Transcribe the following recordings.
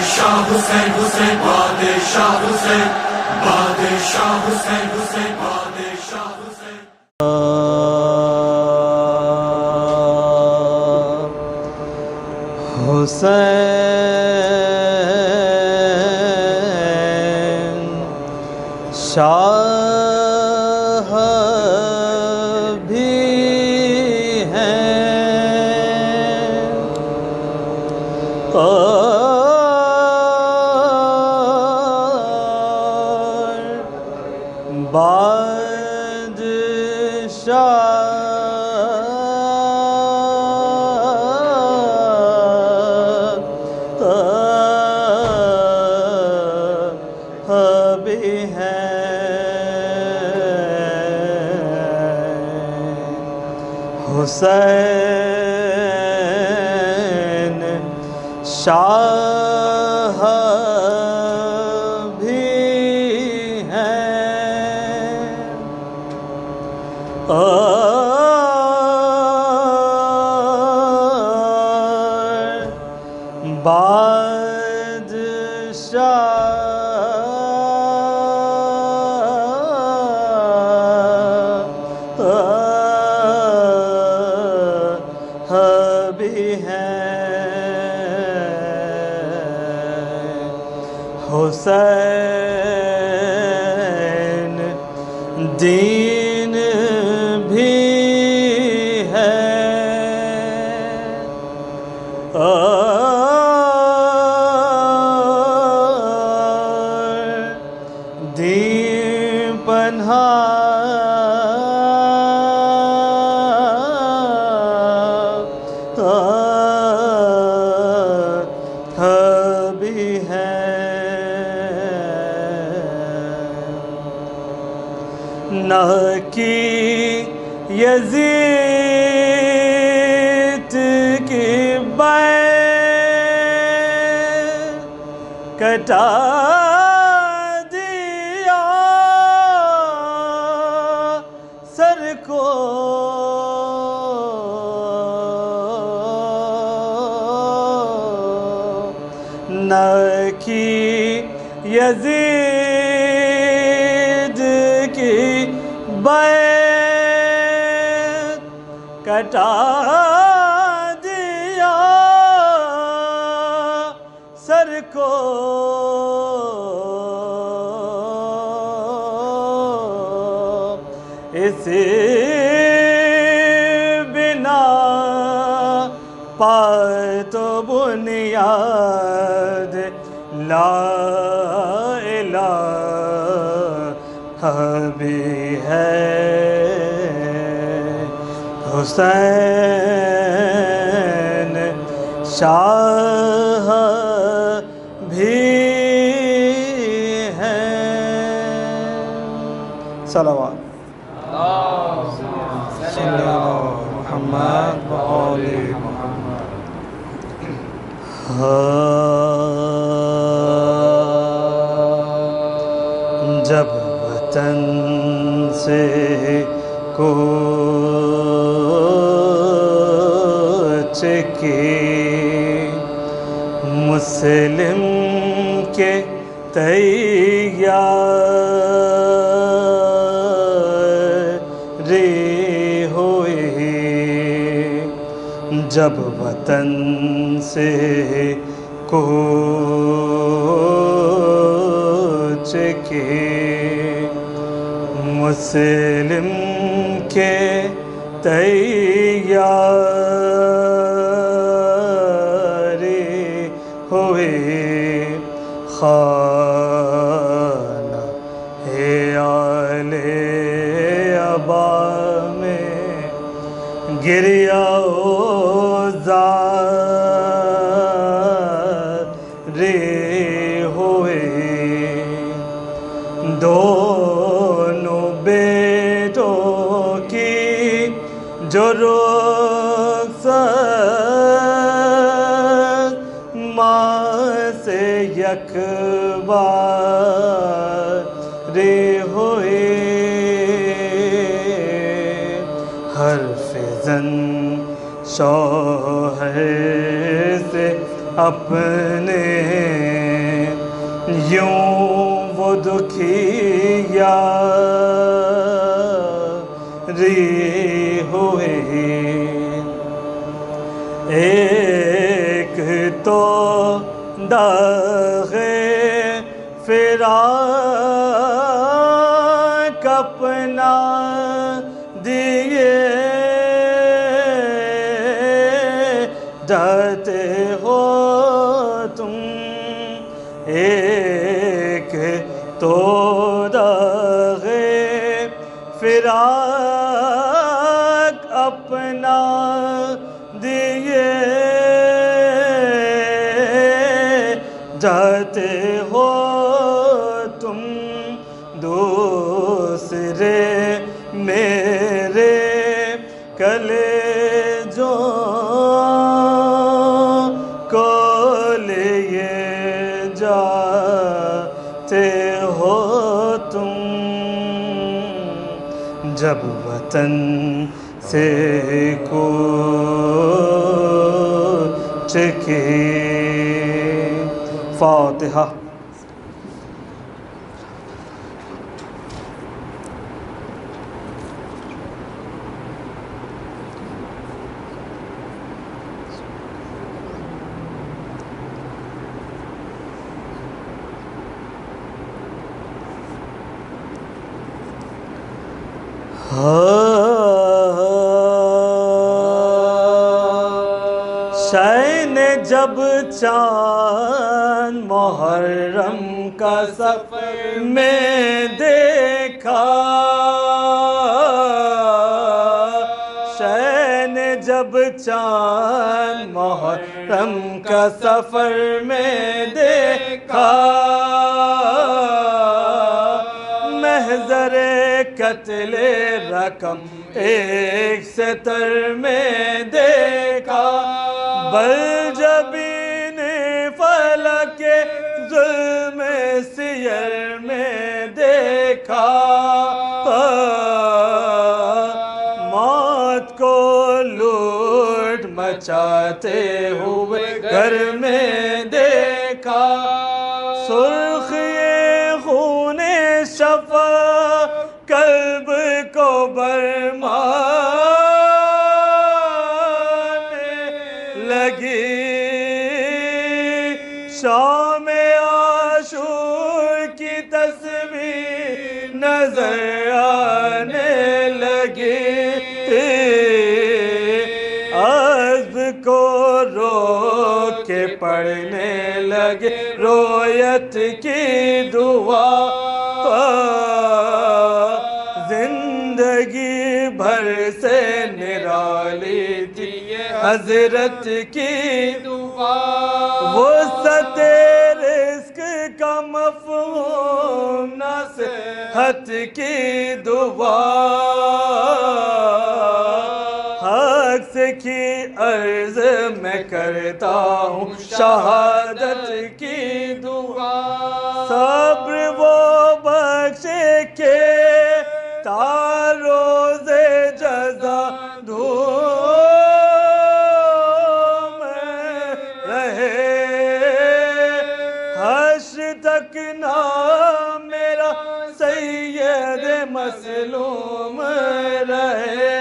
بادشاہ حسین حسین بادشاہ حسین بادشاہ حسین حسین بادشاہ حسین حسین شاہ بھی ہیں اور بادشاہ بھی ہیں حسین شاہ بھی ہیں اور بادشاہ بھی ہیں حسین دین بھی ہے اور دین پناہ بھی ہے نہ کی یزید کی بیعت کٹا دیا سر کو نہ کی یزید کی بیعت کٹا دیا سر کو اسی بنا پائے تو بنیاد لا الہ بھی ہے حسین شاہ بھی ہیں صلوات صلی محمد و آل محمد جب وطن سے کوچ کی مسلم کے تیاری ہوئی جب وطن سے کوچ کی مسلم کے تیاری ہوئی خانہ آل ابا میں گریہ و زاری ہوئی دونوں بیٹوں کی جو رخصت ماں سے یک باری ہوئی حرف زن شوہر سے اپنے یوں وہ دکھیا ری ہوئے ایک تو داغ فراق اپنا دیے جاتے ہو تم ایک تو داغ فراق اپنا دیے جاتے ہو تم دوسرے میرے کلیجوں کو لیے جاتے ہو تم جب وطن سے کوچ کی فاتحہ شاہ نے جب چاند محرم کا سفر میں دیکھا شاہ نے جب چاند محرم کا سفر میں دیکھا محضر قتل رقم 170 میں دیکھا بلجبین فلک ظلم سیر میں دیکھا موت کو لوٹ مچاتے ہوئے گھر میں دیکھا سرخ خون شفا قلب کو برمانے لگی شام عاشور کی تصویر نظر آنے لگی عزب کو رو کے پڑھنے لگے رویت کی دعا زندگی بھر سے نرالی تھی حضرت کی دعا وسعت رزق کا مفہوم نصیحت کی دعا حق سے کی عرض میں کرتا ہوں شہادت کی دعا صبر وہ بخشے کے تاروز جزا دھوم رہے حشر تک نام میرا سید مظلوم رہے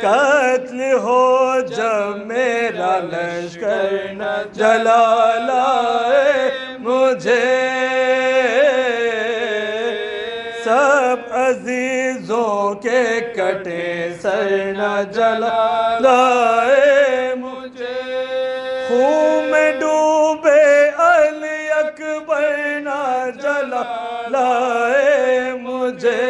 قتل ہو جب میرا لشکر نہ جلا لائے مجھے سب عزیزوں کے کٹے سر نہ جلا لائے مجھے خون میں ڈوبے علی اکبر نہ جلا لائے مجھے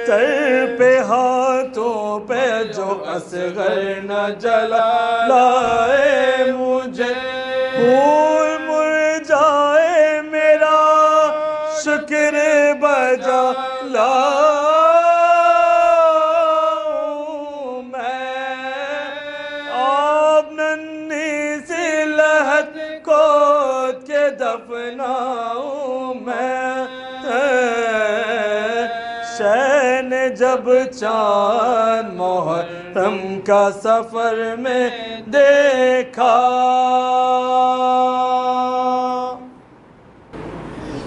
سر پہ ہاتھوں پہ جو اصغر نہ جلا لائے مجھے پھول مرجھائے میرا شکر بجا لاؤں میں آپ ننھی سی لہت کود کے دفناؤں میں شین جب چاند محرم کا سفر میں دیکھا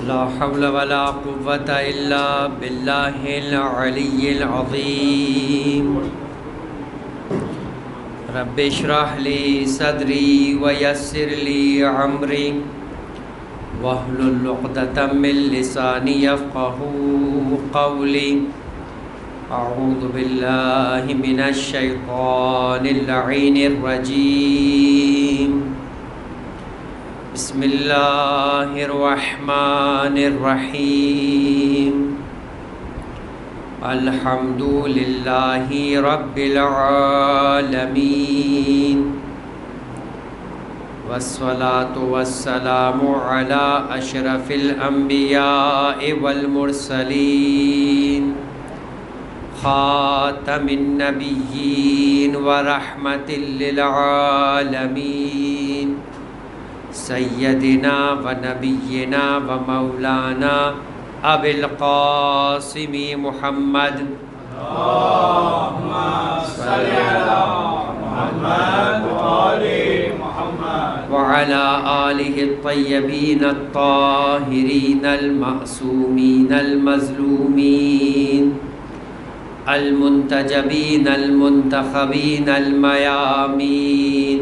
لا حول ولا قوة إلا بالله العلي العظيم رب اشرح لي صدري ويسر لي أمري واحلل عقدة من لساني يفقهوا قولي أعوذ بالله من الشيطان اللعين الرجيم بسم الله الرحمن الرحيم الحمد لله رب العالمين والصلاة والسلام على أشرف الأنبياء والمرسلين خاتم النبيين ورحمة للعالمين سيدنا ونبينا ومولانا أبي القاسم محمد اللهم صل على محمد وآل محمد وعلى آله الطيبين الطاهرين المعصومين المظلومين المنتجبين المنتخبين الميامين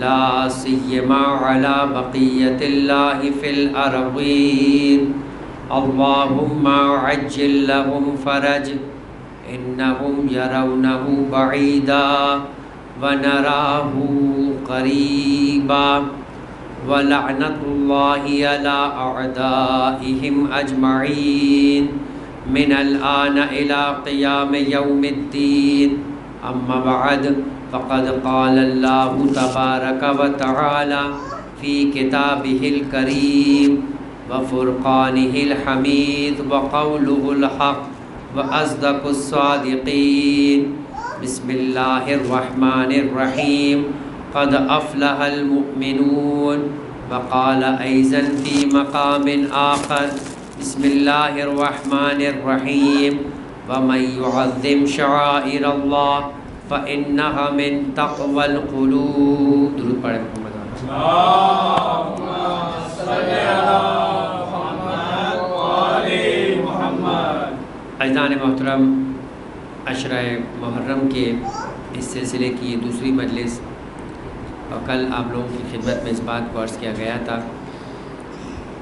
لا سيما على بقية الله في الأرضين اللهم عجل لهم فرج إنهم يرونه بعيدا ونراه قريبا ولعنة الله على أعدائهم أجمعين من الآن إلى قيام يوم الدين أما بعد فقد قال الله تبارك وتعالى في كتابه الكريم وفرقانه الحميد وقوله الحق وأصدق الصادقين بسم الله الرحمن الرحيم قد أفلح المؤمنون وقال أيضا في مقام آخر بسم الله الرحمن الرحيم ومن يعظم شعائر الله فإنها من تقوى القلوب درود پڑھیں محمد اللهم صل على محمد وآل محمد عزیزان محترم عشرہ محرم کے اس سلسلے کی دوسری مجلس اور کل آپ لوگوں کی خدمت میں اس بات کو عرض کیا گیا تھا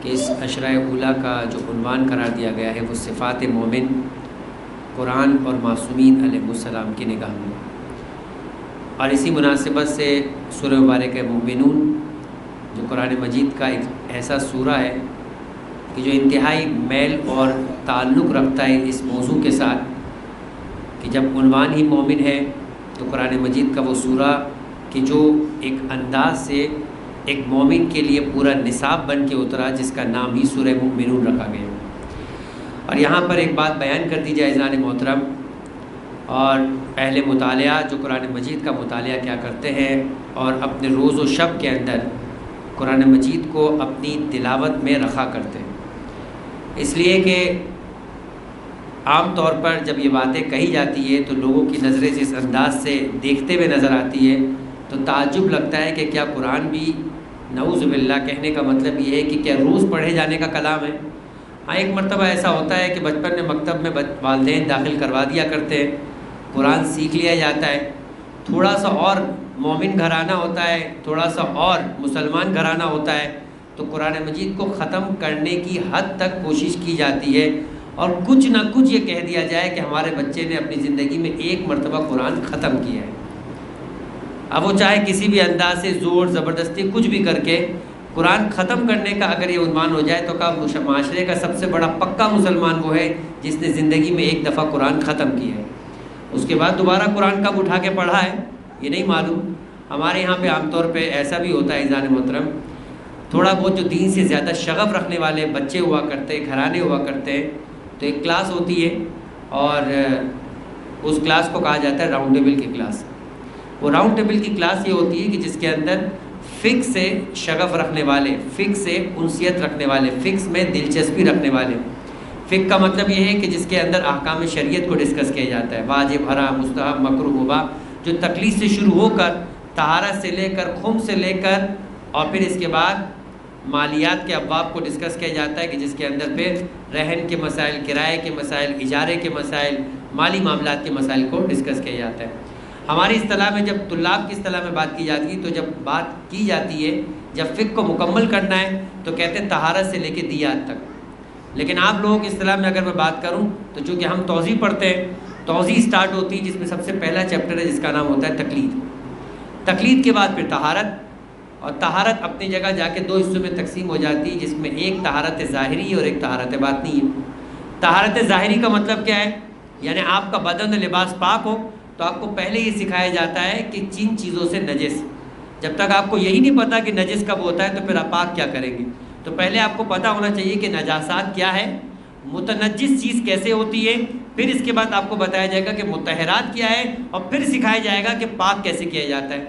کہ اس عشرہ اولیٰ کا جو عنوان قرار دیا گیا ہے وہ صفات مومن قرآن اور معصومین علیہ السلام کی نگاہ میں، اور اسی مناسبت سے سورہ مبارک مومنون جو قرآن مجید کا ایک ایسا سورہ ہے کہ جو انتہائی میل اور تعلق رکھتا ہے اس موضوع کے ساتھ کہ جب عنوان ہی مومن ہے تو قرآن مجید کا وہ سورہ کہ جو ایک انداز سے ایک مومن کے لیے پورا نصاب بن کے اترا، جس کا نام ہی سورہ مومنون رکھا گیا۔ اور یہاں پر ایک بات بیان کر دی جائے عزیزان محترم، اور اہل مطالعہ جو قرآن مجید کا مطالعہ کیا کرتے ہیں اور اپنے روز و شب کے اندر قرآن مجید کو اپنی تلاوت میں رکھا کرتے ہیں، اس لیے کہ عام طور پر جب یہ باتیں کہی جاتی ہے تو لوگوں کی نظریں جس انداز سے دیکھتے ہوئے نظر آتی ہے تو تعجب لگتا ہے کہ کیا قرآن بھی، نعوذ باللہ، کہنے کا مطلب یہ ہے کہ کیا روز پڑھے جانے کا کلام ہے؟ ہاں، ایک مرتبہ ایسا ہوتا ہے کہ بچپن میں مکتب میں والدین داخل کروا دیا کرتے ہیں، قرآن سیکھ لیا جاتا ہے، تھوڑا سا اور مومن گھرانہ ہوتا ہے، تھوڑا سا اور مسلمان گھرانہ ہوتا ہے تو قرآن مجید کو ختم کرنے کی حد تک کوشش کی جاتی ہے، اور کچھ نہ کچھ یہ کہہ دیا جائے کہ ہمارے بچے نے اپنی زندگی میں ایک مرتبہ قرآن ختم کیا ہے۔ اب وہ چاہے کسی بھی انداز سے زور زبردستی کچھ بھی کر کے قرآن ختم کرنے کا اگر یہ عنوان ہو جائے تو معاشرے کا سب سے بڑا پکا مسلمان وہ ہے جس نے زندگی میں ایک دفعہ قرآن ختم کیا ہے، اس کے بعد دوبارہ قرآن کب اٹھا کے پڑھا ہے یہ نہیں معلوم۔ ہمارے یہاں پہ عام طور پہ ایسا بھی ہوتا ہے عزیزان محترم، تھوڑا بہت جو دین سے زیادہ شغف رکھنے والے بچے ہوا کرتے، گھرانے ہوا کرتے ہیں، تو ایک کلاس ہوتی ہے اور اس کلاس کو کہا جاتا ہے راؤنڈ ٹیبل کی کلاس۔ وہ راؤنڈ ٹیبل کی کلاس یہ ہوتی ہے کہ جس کے اندر فکس سے شغف رکھنے والے، فکس سے انسیت رکھنے والے، فکس میں دلچسپی رکھنے والے، فقہ کا مطلب یہ ہے کہ جس کے اندر احکام شریعت کو ڈسکس کیا جاتا ہے، واجب، حرام، مستحب، مکروہ، مباح، جو تکلیف سے شروع ہو کر طہارت سے لے کر خم سے لے کر اور پھر اس کے بعد مالیات کے ابواب کو ڈسکس کیا جاتا ہے کہ جس کے اندر پھر رہن کے مسائل، کرائے کے مسائل، اجارے کے مسائل، مالی معاملات کے مسائل کو ڈسکس کیا جاتا ہے۔ ہماری اصطلاح میں جب طلاب کی اصطلاح میں بات کی جاتی ہے تو جب بات کی جاتی ہے جب فقہ کو مکمل کرنا ہے تو کہتے ہیں طہارت سے لے کے دیات تک، لیکن آپ لوگوں کی اصطلاح میں اگر میں بات کروں تو چونکہ ہم توضیح پڑھتے ہیں، توضیح سٹارٹ ہوتی ہے جس میں سب سے پہلا چیپٹر ہے جس کا نام ہوتا ہے تقلید۔ تقلید کے بعد پھر طہارت، اور طہارت اپنی جگہ جا کے دو حصوں میں تقسیم ہو جاتی ہے جس میں ایک طہارت ظاہری اور ایک طہارت باطنی ہے۔ طہارت ظاہری کا مطلب کیا ہے؟ یعنی آپ کا بدن و لباس پاک ہو تو آپ کو پہلے یہ سکھایا جاتا ہے کہ جن چیزوں سے نجس، جب تک آپ کو یہی نہیں پتا کہ نجس کب ہوتا ہے تو پھر آپ پاک کیا کریں گے؟ تو پہلے آپ کو پتہ ہونا چاہیے کہ نجاسات کیا ہے، متنجس چیز کیسے ہوتی ہے، پھر اس کے بعد آپ کو بتایا جائے گا کہ مطہرات کیا ہے، اور پھر سکھایا جائے گا کہ پاک کیسے کیا جاتا ہے۔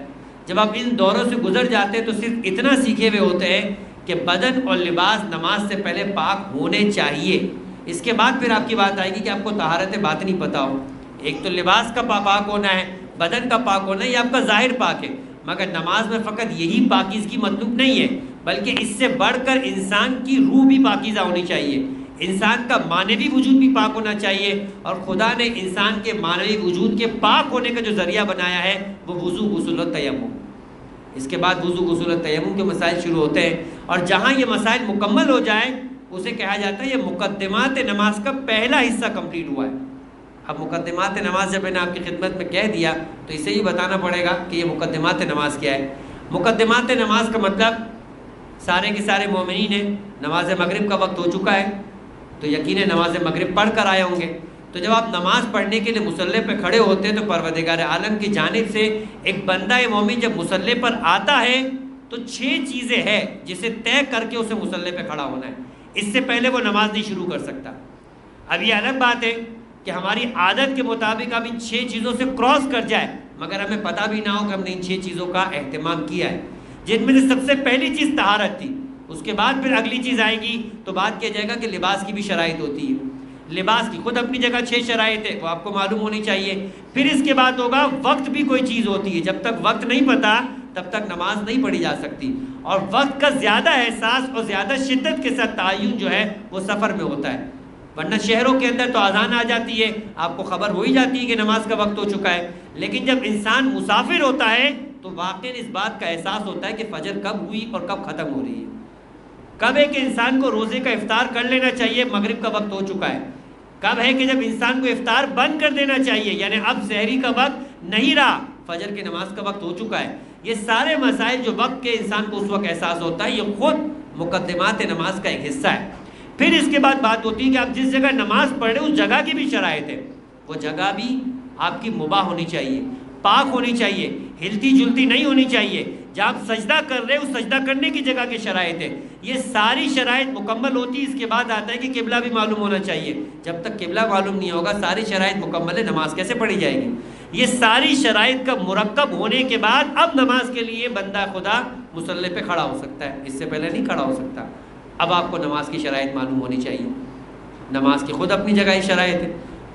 جب آپ ان دوروں سے گزر جاتے ہیں تو صرف اتنا سیکھے ہوئے ہوتے ہیں کہ بدن اور لباس نماز سے پہلے پاک ہونے چاہیے۔ اس کے بعد پھر آپ کی بات آئے گی کہ آپ کو طہارت باطنی پتہ ہو، ایک تو لباس کا پاک ہونا ہے، بدن کا پاک ہونا ہے، یہ آپ کا ظاہر پاک ہے، مگر نماز میں فقط یہی پاکیزگی مطلوب نہیں ہے بلکہ اس سے بڑھ کر انسان کی روح بھی پاکیزہ ہونی چاہیے، انسان کا معنوی وجود بھی پاک ہونا چاہیے، اور خدا نے انسان کے معنوی وجود کے پاک ہونے کا جو ذریعہ بنایا ہے وہ وضو، غسل و تیمم۔ اس کے بعد وضو، غسل و تیمم کے مسائل شروع ہوتے ہیں، اور جہاں یہ مسائل مکمل ہو جائیں اسے کہا جاتا ہے یہ مقدمات نماز کا پہلا حصہ کمپلیٹ ہوا ہے۔ اب مقدمات نماز جب میں نے آپ کی خدمت میں کہہ دیا تو اسے ہی بتانا پڑے گا کہ یہ مقدمات نماز کیا ہے۔ مقدمات نماز کا مطلب سارے کے سارے مومنین ہیں، نماز مغرب کا وقت ہو چکا ہے تو یقیناً نماز مغرب پڑھ کر آئے ہوں گے، تو جب آپ نماز پڑھنے کے لیے مصلی پہ کھڑے ہوتے ہیں تو پروردگار عالم کی جانب سے ایک بندہ مومن جب مصلی پر آتا ہے تو 6 چیزیں ہیں جسے طے کر کے اسے مصلی پہ کھڑا ہونا ہے، اس سے پہلے وہ نماز نہیں شروع کر سکتا۔ اب یہ الگ بات ہے کہ ہماری عادت کے مطابق اب ان 6 چیزوں سے کراس کر جائے مگر ہمیں پتہ بھی نہ ہو کہ ہم نے ان 6 چیزوں کا اہتمام کیا ہے، جن میں سے سب سے پہلی چیز طہارت تھی، اس کے بعد پھر اگلی چیز آئے گی تو بات کیا جائے گا کہ لباس کی بھی شرائط ہوتی ہے، لباس کی خود اپنی جگہ 6 شرائط ہے وہ آپ کو معلوم ہونی چاہیے۔ پھر اس کے بعد ہوگا وقت بھی کوئی چیز ہوتی ہے، جب تک وقت نہیں پتہ تب تک نماز نہیں پڑھی جا سکتی، اور وقت کا زیادہ احساس اور زیادہ شدت کے ساتھ تعین جو ہے وہ سفر میں ہوتا ہے، ورنہ شہروں کے اندر تو اذان آ جاتی ہے، آپ کو خبر ہو ہی جاتی ہے کہ نماز کا وقت ہو چکا ہے، لیکن جب انسان مسافر ہوتا ہے تو واقعی اس بات کا احساس ہوتا ہے کہ فجر کب ہوئی اور کب ختم ہو رہی ہے، کب ہے کہ انسان کو روزے کا افطار کر لینا چاہیے، مغرب کا وقت ہو چکا ہے، کب ہے کہ جب انسان کو افطار بند کر دینا چاہیے یعنی اب سحری کا وقت نہیں رہا، فجر کی نماز کا وقت ہو چکا ہے۔ یہ سارے مسائل جو وقت کے انسان کو اس وقت احساس ہوتا ہے یہ خود مقدمات نماز کا ایک حصہ ہے۔ پھر اس کے بعد بات ہوتی ہے کہ آپ جس جگہ نماز پڑھ رہے ہیں اس جگہ کی بھی شرائط ہے، وہ جگہ بھی آپ کی مباح ہونی چاہیے، پاک ہونی چاہیے، ہلتی جلتی نہیں ہونی چاہیے، جہاں آپ سجدہ کر رہے ہیں اس سجدہ کرنے کی جگہ کی شرائط ہے، یہ ساری شرائط مکمل ہوتی ہے۔ اس کے بعد آتا ہے کہ قبلہ بھی معلوم ہونا چاہیے، جب تک قبلہ معلوم نہیں ہوگا ساری شرائط مکمل ہے، نماز کیسے پڑھی جائے گی؟ یہ ساری شرائط کا مرکب ہونے کے بعد اب نماز کے لیے بندہ خدا مصلی پہ کھڑا ہو سکتا ہے، اس سے پہلے نہیں کھڑا ہو سکتا۔ اب آپ کو نماز کی شرائط معلوم ہونی چاہیے، نماز کی خود اپنی جگہ ہی شرائط ہے۔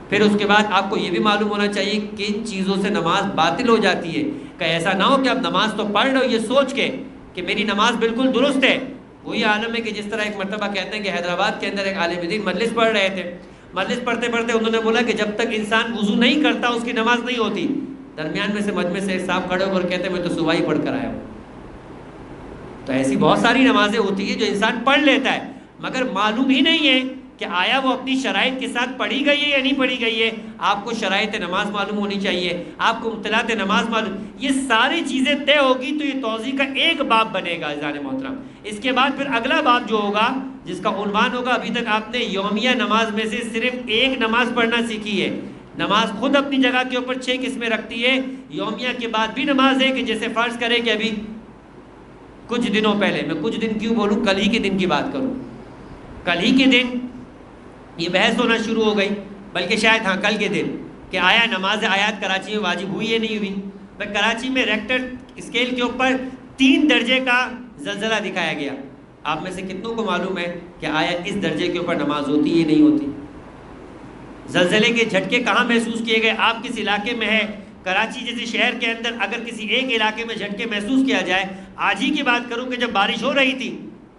پھر اس کے بعد آپ کو یہ بھی معلوم ہونا چاہیے کن چیزوں سے نماز باطل ہو جاتی ہے، کہ ایسا نہ ہو کہ آپ نماز تو پڑھ رہے ہو یہ سوچ کے کہ میری نماز بالکل درست ہے۔ وہی عالم ہے کہ جس طرح ایک مرتبہ کہتے ہیں کہ حیدرآباد کے اندر ایک عالم دین مجلس پڑھ رہے تھے، مجلس پڑھتے پڑھتے انہوں نے بولا کہ جب تک انسان وضو نہیں کرتا اس کی نماز نہیں ہوتی۔ درمیان میں سے مجمع سے ایک صاحب کھڑے ہو کر کہتے ہیں میں تو صبح ہی پڑھ کر آیا ہوں۔ تو ایسی بہت ساری نمازیں ہوتی ہیں جو انسان پڑھ لیتا ہے مگر معلوم ہی نہیں ہے کہ آیا وہ اپنی شرائط کے ساتھ پڑھی گئی ہے یا نہیں پڑھی گئی ہے۔ آپ کو شرائط نماز معلوم ہونی چاہیے، آپ کو مبطلات نماز معلوم، یہ ساری چیزیں طے ہوگی تو یہ توضیح کا ایک باب بنے گا عزیزان محترم۔ اس کے بعد پھر اگلا باب جو ہوگا جس کا عنوان ہوگا ابھی تک آپ نے یومیہ نماز میں سے صرف ایک نماز پڑھنا سیکھی ہے، نماز خود اپنی جگہ کے اوپر 6 قسمیں رکھتی ہے، یومیہ کے بعد بھی نماز ہے کہ جیسے فرض کرے کہ ابھی کچھ دنوں پہلے، میں کچھ دن کیوں بولوں، کل ہی کے دن کی بات کروں، کل ہی کے دن یہ بحث ہونا شروع ہو گئی، بلکہ شاید ہاں کل کے دن کہ آیا نماز آیات کراچی میں واجب ہوئی یا نہیں ہوئی۔ کراچی میں ریکٹر اسکیل کے اوپر 3 درجے کا زلزلہ دکھایا گیا، آپ میں سے کتنوں کو معلوم ہے کہ آیا اس درجے کے اوپر نماز ہوتی ہے نہیں ہوتی؟ زلزلے کے جھٹکے کہاں محسوس کیے گئے؟ آپ کس علاقے میں ہے؟ کراچی جیسے شہر کے اندر اگر کسی ایک علاقے میں جھٹکے محسوس کیا جائے، آج ہی کی بات کروں کہ جب بارش ہو رہی تھی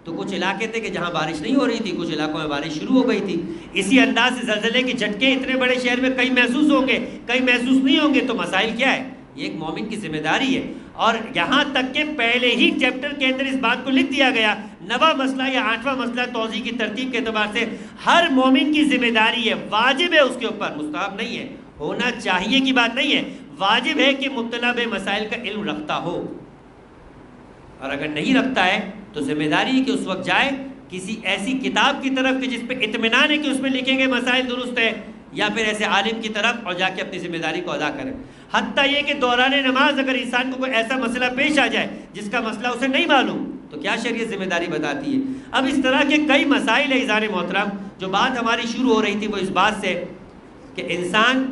تو کچھ علاقے تھے کہ جہاں بارش نہیں ہو رہی تھی، کچھ علاقوں میں بارش شروع ہو گئی تھی. اسی انداز سے زلزلے کے جھٹکے اتنے بڑے شہر میں کئی محسوس ہوں گے، کئی محسوس نہیں ہوں گے. تو مسائل کیا ہے؟ یہ ایک مومن کی ذمہ داری ہے. اور یہاں تک کہ پہلے ہی چیپٹر کے اندر اس بات کو لکھ دیا گیا، 9واں مسئلہ یا 8واں مسئلہ توضیح کی ترتیب کے اعتبار سے ہر مومن کی ذمہ داری ہے، واجب ہے اس کے اوپر، مستحب نہیں ہے، ہونا چاہیے کی بات نہیں ہے، واجب ہے کہ مبتلا بے مسائل کا علم رکھتا ہو. اور اگر نہیں رکھتا ہے تو ذمہ داری ہے کہ اس وقت جائے کسی ایسی کتاب کی طرف کہ جس پہ اطمینان ہے کہ اس میں لکھیں گے مسائل درست ہے، یا پھر ایسے عالم کی طرف اور جا کے اپنی ذمہ داری کو ادا کریں. حتیٰ یہ کہ دوران نماز اگر انسان کو کوئی ایسا مسئلہ پیش آ جائے جس کا مسئلہ اسے نہیں معلوم تو کیا شریعت ذمہ داری بتاتی ہے؟ اب اس طرح کے کئی مسائل ہیں عزیزان محترم. جو بات ہماری شروع ہو رہی تھی وہ اس بات سے کہ انسان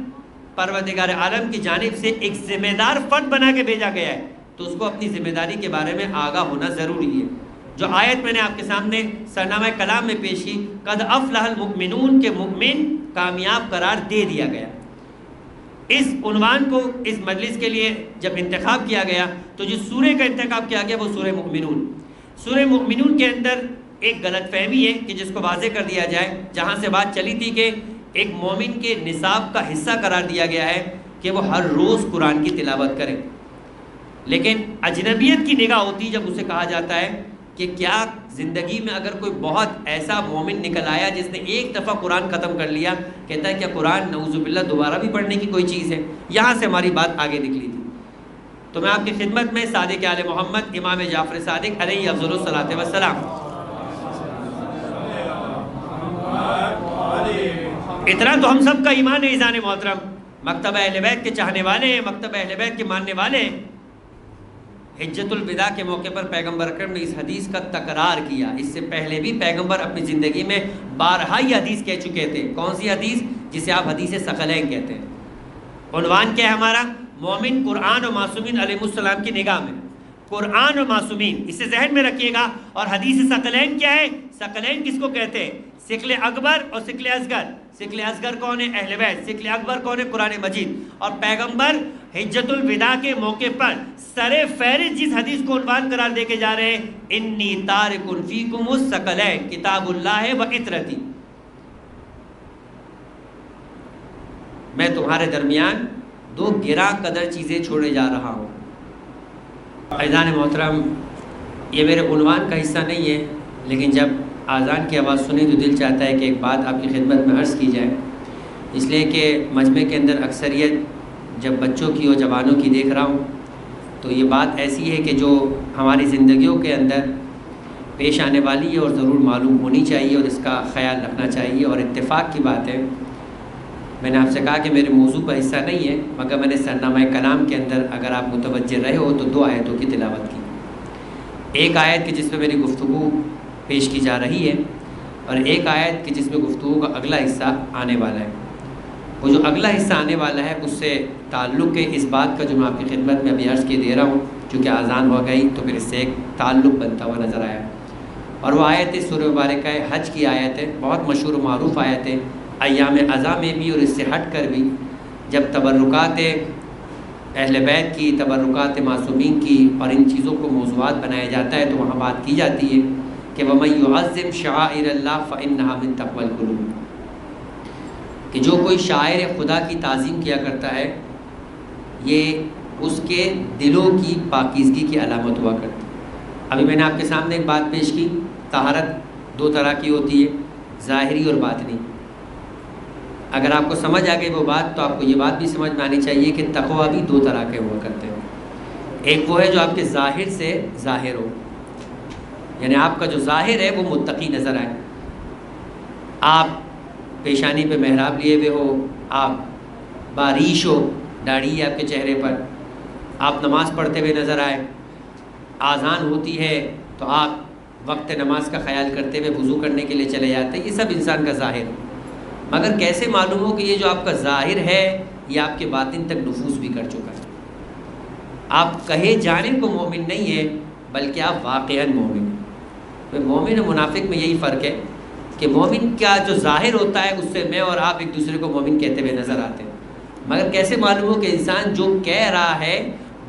پروردگار عالم کی جانب سے ایک ذمہ دار فرد بنا کے بھیجا گیا ہے، تو اس کو اپنی ذمہ داری کے بارے میں آگاہ ہونا ضروری ہے. جو آیت میں نے آپ کے سامنے سرنامہ کلام میں پیش کی، قد افلح المؤمنون کے مؤمن کامیاب قرار دے دیا گیا. اس عنوان کو اس مجلس کے لیے جب انتخاب کیا گیا تو جس سورہ کا انتخاب کیا گیا وہ سورہ مؤمنون. سورہ مؤمنون کے اندر ایک غلط فہمی ہے کہ جس کو واضح کر دیا جائے، جہاں سے بات چلی تھی کہ ایک مومن کے نصاب کا حصہ قرار دیا گیا ہے کہ وہ ہر روز قرآن کی تلاوت کرے. لیکن اجنبیت کی نگاہ ہوتی جب اسے کہا جاتا ہے کہ کیا زندگی میں اگر کوئی بہت ایسا مومن نکل آیا جس نے ایک دفعہ قرآن ختم کر لیا، کہتا ہے کیا قرآن نعوذ باللہ دوبارہ بھی پڑھنے کی کوئی چیز ہے؟ یہاں سے ہماری بات آگے نکلی تھی. تو میں آپ کی خدمت میں صادق آل محمد امام جعفر صادق علیہ افضل الصلاۃ والسلام، اتنا تو ہم سب کا ایمان ہے عزیزان محترم، مکتبہ اہل بیت کے چاہنے والے ہیں، مکتبہ اہل بیت کے ماننے والے ہیں. حجت الوداع کے موقع پر پیغمبر اکرم نے اس حدیث کا تکرار کیا. اس سے پہلے بھی پیغمبر اپنی زندگی میں بارہا یہ حدیث کہہ چکے تھے. کون سی حدیث؟ جسے آپ حدیث ثقلین کہتے ہیں. عنوان کیا ہے ہمارا؟ مومن قرآن و معصومین علیہ السلام کی نگاہ میں. قرآن و معصومین، اسے ذہن میں رکھیے گا. اور حدیث ثقلین کیا ہے؟ ثقلین کس کو کہتے ہیں؟ ثقل اکبر اور ثقل اصغر. ثقل اصغر کون ہے؟ اہل بیت. ثقل اکبر کون ہے؟ قرآن مجید. اور پیغمبر حجت الوداع کے موقع پر سر فہرست جس حدیث کو عنوان قرار دے کے جا رہے ہیں، انی تارک فیکم الثقلین کتاب اللہ و عطرتی، میں تمہارے درمیان دو گراں قدر چیزیں چھوڑے جا رہا ہوں. عزیزان محترم، یہ میرے عنوان کا حصہ نہیں ہے، لیکن جب آذان کی آواز سنی تو دل چاہتا ہے کہ ایک بات آپ کی خدمت میں عرض کی جائے. اس لیے کہ مجمع کے اندر اکثریت جب بچوں کی اور جوانوں کی دیکھ رہا ہوں تو یہ بات ایسی ہے کہ جو ہماری زندگیوں کے اندر پیش آنے والی ہے اور ضرور معلوم ہونی چاہیے اور اس کا خیال رکھنا چاہیے. اور اتفاق کی بات ہے، میں نے آپ سے کہا کہ میرے موضوع کا حصہ نہیں ہے، مگر میں نے سرنامہ کلام کے اندر اگر آپ متوجہ رہے ہو تو 2 آیتوں کی تلاوت کی. ایک آیت کی جس پہ میری گفتگو پیش کی جا رہی ہے، اور ایک آیت کی جس میں گفتگو کا اگلا حصہ آنے والا ہے. وہ جو اگلا حصہ آنے والا ہے اس سے تعلق ہے اس بات کا جو میں آپ کی خدمت میں ابھی عرض کے دے رہا ہوں. چونکہ آذان ہو گئی تو پھر اس سے ایک تعلق بنتا ہوا نظر آیا. اور وہ آیت سورہ مبارکہ حج کی آیت ہے، بہت مشہور و معروف آیت ہے. ایام عزا میں بھی اور اس سے ہٹ کر بھی جب تبرکات اہل بیت کی، تبرکات معصومین کی اور ان چیزوں کو موضوعات بنایا جاتا ہے تو وہاں بات کی جاتی ہے کہ وَمَن يُعَظِّمْ شَعَائِرَ اللَّهِ فَإِنَّهَا مِن تَقْوَى الْقُلُوبِ، کہ جو کوئی شاعر خدا کی تعظیم کیا کرتا ہے یہ اس کے دلوں کی پاکیزگی کی علامت ہوا کرتی. ابھی میں نے آپ کے سامنے ایک بات پیش کی، طہارت 2 طرح کی ہوتی ہے، ظاہری اور باطنی. اگر آپ کو سمجھ آ گئی وہ بات تو آپ کو یہ بات بھی سمجھ میں آنی چاہیے کہ تقویٰ بھی 2 طرح کے ہوا کرتے ہیں. ایک وہ ہے جو آپ کے ظاہر سے ظاہر ہو، یعنی آپ کا جو ظاہر ہے وہ متقی نظر آئے. آپ پیشانی پہ محراب لیے ہوئے ہو، آپ باریش ہو، داڑھی ہے آپ کے چہرے پر، آپ نماز پڑھتے ہوئے نظر آئے، آذان ہوتی ہے تو آپ وقت نماز کا خیال کرتے ہوئے وضو کرنے کے لیے چلے جاتے ہیں. یہ سب انسان کا ظاہر ہے. مگر کیسے معلوم ہو کہ یہ جو آپ کا ظاہر ہے یہ آپ کے باطن تک نفوذ بھی کر چکا ہے؟ آپ کہے جانے کو مومن نہیں ہے بلکہ آپ واقعاً مومن ہیں. مومن اور منافق میں یہی فرق ہے کہ مومن کا جو ظاہر ہوتا ہے اس سے میں اور آپ ایک دوسرے کو مومن کہتے ہوئے نظر آتے ہیں، مگر کیسے معلوم ہو کہ انسان جو کہہ رہا ہے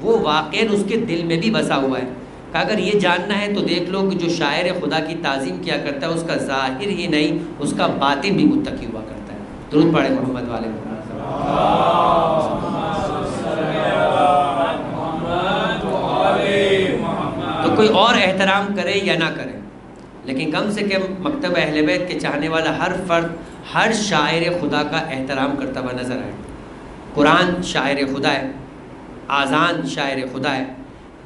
وہ واقعاً اس کے دل میں بھی بسا ہوا ہے؟ کہ اگر یہ جاننا ہے تو دیکھ لو کہ جو شاعر خدا کی تعظیم کیا کرتا ہے اس کا ظاہر ہی نہیں، اس کا باطن بھی متقی ہوا کرتا ہے۔ درود پڑھے محمد والے محمد۔ تو کوئی اور احترام کرے یا نہ کرے، لیکن کم سے کم مکتب اہل بیت کے چاہنے والا ہر فرد ہر شاعر خدا کا احترام کرتا ہوا نظر آئے۔ قرآن شاعر خدا ہے، آذان شاعر خدا ہے،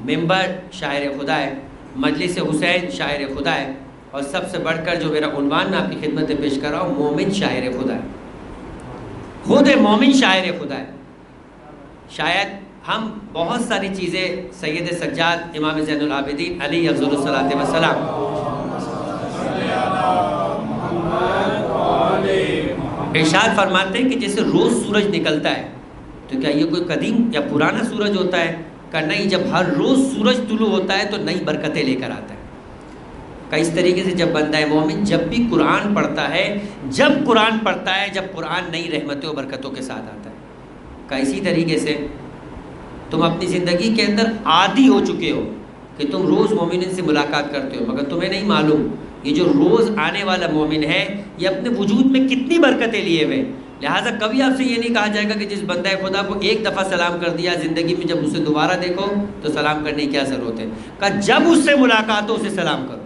ممبر شاعر خدا ہے، مجلس حسین شاعر خدا ہے، اور سب سے بڑھ کر جو میرا عنوان میں آپ کی خدمت میں پیش کر رہا ہوں، مومن شاعر خدا ہے۔ خود مومن شاعر خدا ہے۔ شاید ہم بہت ساری چیزیں سید سجاد امام زین العابدین علی افضل الصلاۃ والسلام ارشاد فرماتے ہیں کہ جیسے روز سورج نکلتا ہے تو کیا یہ کوئی قدیم یا پرانا سورج ہوتا ہے؟ کہ نہیں، جب ہر روز سورج طلوع ہوتا ہے تو نئی برکتیں لے کر آتا ہے۔ کہ اس طریقے سے جب بندہ مومن جب بھی قرآن پڑھتا ہے، جب قرآن نئی رحمتوں و برکتوں کے ساتھ آتا ہے۔ کہ اسی طریقے سے تم اپنی زندگی کے اندر عادی ہو چکے ہو کہ تم روز مومنین سے ملاقات کرتے ہو، مگر تمہیں نہیں معلوم یہ جو روز آنے والا مومن ہے یہ اپنے وجود میں کتنی برکتیں لیے ہوئے۔ لہٰذا کبھی آپ سے یہ نہیں کہا جائے گا کہ جس بندہ خدا کو ایک دفعہ سلام کر دیا زندگی میں، جب اسے دوبارہ دیکھو تو سلام کرنے کی کیا ضرورت ہے؟ کہ جب اس سے ملاقات ہو اسے سلام کرو،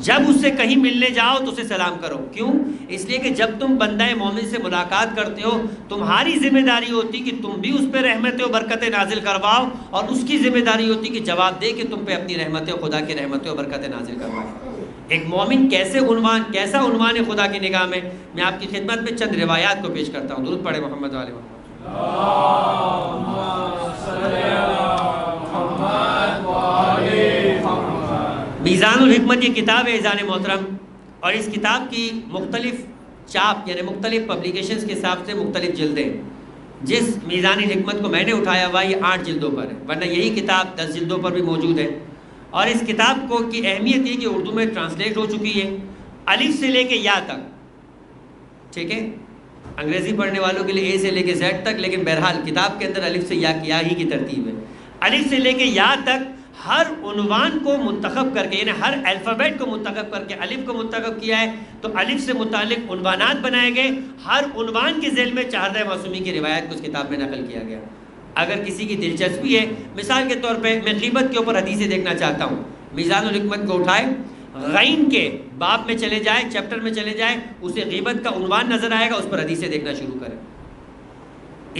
جب اس سے کہیں ملنے جاؤ تو اسے سلام کرو۔ کیوں؟ اس لیے کہ جب تم بندہ مومن سے ملاقات کرتے ہو تمہاری ذمہ داری ہوتی کہ تم بھی اس پہ رحمتیں و برکتیں نازل کرواؤ، اور اس کی ذمہ داری ہوتی کہ جواب دے کہ تم پہ اپنی رحمتیں، خدا کی رحمتیں و برکتیں نازل کرواؤ۔ ایک مومن کیسا عنوان ہے خدا کی نگاہ میں؟ میں آپ کی خدمت میں چند روایات کو پیش کرتا ہوں۔ درود پڑھے محمد والے محمد۔ میزان الحکمت یہ کتاب ہے ایزان محترم، اور اس کتاب کی مختلف چاپ یعنی مختلف پبلیکیشنز کے حساب سے مختلف جلدیں۔ جس میزان الحکمت کو میں نے اٹھایا ہوا یہ 8 جلدوں پر ہے، ورنہ یہی کتاب 10 جلدوں پر بھی موجود ہے۔ اور اس کتاب کو کی اہمیت یہ کہ اردو میں ٹرانسلیٹ ہو چکی ہے الف سے لے کے یا تک، ٹھیک ہے؟ انگریزی پڑھنے والوں کے لیے اے سے لے کے زیڈ تک، لیکن بہرحال کتاب کے اندر الف سے یا ہی کی ترتیب ہے۔ الف سے لے کے یا تک ہر عنوان کو منتخب کر کے، یعنی ہر الفابیٹ کو منتخب کر کے الف کو منتخب کیا ہے، تو الف سے متعلق عنوانات بنائے گئے، ہر عنوان کے ذیل میں 4 معصومین کی روایت کو اس کتاب میں نقل کیا گیا۔ اگر کسی کی دلچسپی ہے، مثال کے طور پہ میں غیبت کے اوپر حدیثیں دیکھنا چاہتا ہوں، میزان الحکمت کو اٹھائے، غین کے باب میں چلے جائے، چیپٹر میں چلے جائے، اسے غیبت کا عنوان نظر آئے گا، اس پر حدیثیں دیکھنا شروع کریں۔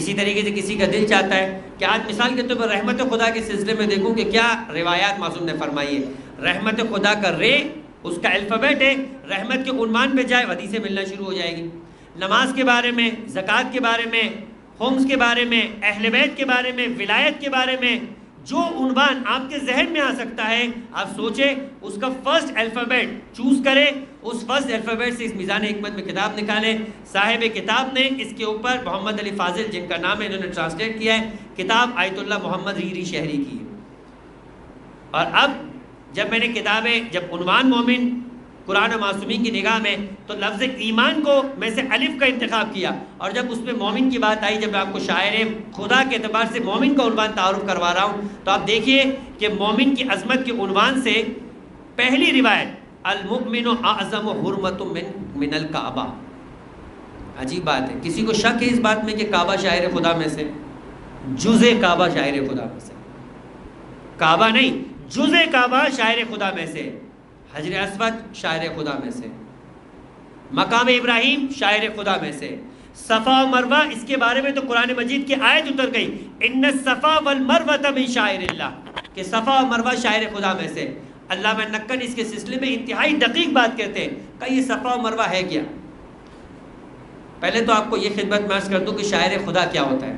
اسی طریقے سے کسی کا دل چاہتا ہے کہ آج مثال کے طور پر رحمت خدا کے سلسلے میں دیکھوں کہ کیا روایات معصوم نے فرمائی ہے۔ رحمت خدا کا رے اس کا الفابیٹ ہے، رحمت کے عنوان پہ جائے حدیثیں ملنا شروع ہو جائے گی۔ نماز کے بارے میں، زکوٰۃ کے بارے میں، خمس کے بارے میں، اہل بیت کے بارے میں، ولایت کے بارے میں، جو عنوان آپ کے ذہن میں آ سکتا ہے آپ سوچیں، اس کا فرسٹ الفابیٹ چوز کریں، اس فرسٹ الفابیٹ سے اس میزان حکمت میں کتاب نکالیں۔ صاحب کتاب نے اس کے اوپر محمد علی فاضل، جن کا نام ہے، انہوں نے ٹرانسلیٹ کیا ہے، کتاب آیت اللہ محمد ریری شہری کی ہے۔ اور اب جب میں نے کتابیں، جب عنوان مومن قرآن و معصومین کی نگاہ میں، تو لفظ ایمان کو میں سے الف کا انتخاب کیا، اور جب اس میں مومن کی بات آئی، جب آپ کو شاعر خدا کے اعتبار سے مومن کا عنوان تعارف کروا رہا ہوں، تو آپ دیکھیے کہ مومن کی عظمت کے عنوان سے پہلی روایت المؤمن اعظم حرمت من الکعبہ۔ عجیب بات ہے، کسی کو شک ہے اس بات میں کہ کعبہ شاعر خدا میں سے؟ جزء کعبہ شاعر خدا میں سے، کعبہ نہیں، جزء کعبہ شاعر خدا میں سے، حجر اسود شاعر خدا میں سے، مقام ابراہیم شاعر خدا میں سے، صفا و مروہ اس کے بارے میں تو قرآن مجید کی آیت اتر گئی، ان الصفا والمروہ من شاعر اللہ، کہ صفا و مروہ شاعر خدا میں سے۔ علامہ نکن اس کے سلسلے میں انتہائی دقیق بات کہتے ہیں کہ یہ صفا و مروہ ہے کیا؟ پہلے تو آپ کو یہ خدمت میں عرض کر دوں کہ شاعر خدا کیا ہوتا ہے۔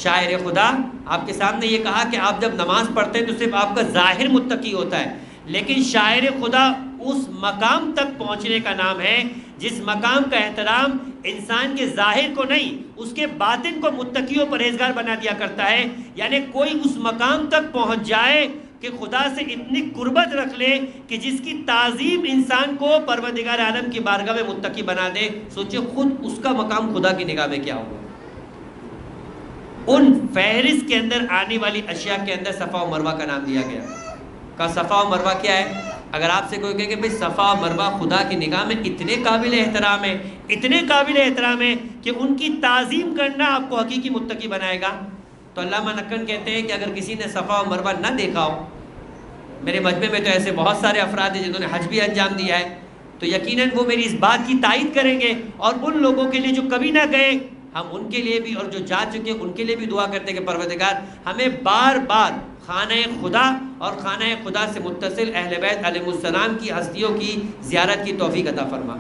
شاعر خدا آپ کے سامنے یہ کہا کہ آپ جب نماز پڑھتے ہیں تو صرف آپ کا ظاہر متقی ہوتا ہے، لیکن شاعر خدا اس مقام تک پہنچنے کا نام ہے جس مقام کا احترام انسان کے ظاہر کو نہیں، اس کے باطن کو متقی و پرہیزگار بنا دیا کرتا ہے۔ یعنی کوئی اس مقام تک پہنچ جائے کہ خدا سے اتنی قربت رکھ لے کہ جس کی تعظیم انسان کو پروردگار عالم کی بارگاہ میں متقی بنا دے. سوچے خود اس کا مقام خدا کی نگاہ میں کیا ہوگا. ان فہرست کے اندر آنے والی اشیاء کے اندر صفا و مروہ کا نام دیا گیا. کہا صفا و مروہ کیا ہے؟ اگر آپ سے کوئی کہے کہ بھئی صفا و مروہ خدا کی نگاہ میں اتنے قابل احترام ہے، اتنے قابل احترام ہے کہ ان کی تعظیم کرنا آپ کو حقیقی متقی بنائے گا، تو علامہ نقن کہتے ہیں کہ اگر کسی نے صفا و مروہ نہ دیکھا ہو، میرے مجمع میں تو ایسے بہت سارے افراد ہیں جنہوں نے حج بھی انجام دیا ہے، تو یقیناً وہ میری اس بات کی تائید کریں گے. اور ان لوگوں کے لیے جو کبھی نہ گئے، ہم ان کے لیے بھی اور جو جا چکے ان کے لیے بھی دعا کرتے ہیں کہ پروردگار ہمیں بار بار خانہ خدا اور خانہ خدا سے متصل اہل بیت علیہ السلام کی ہستیوں کی زیارت کی توفیق عطا فرما.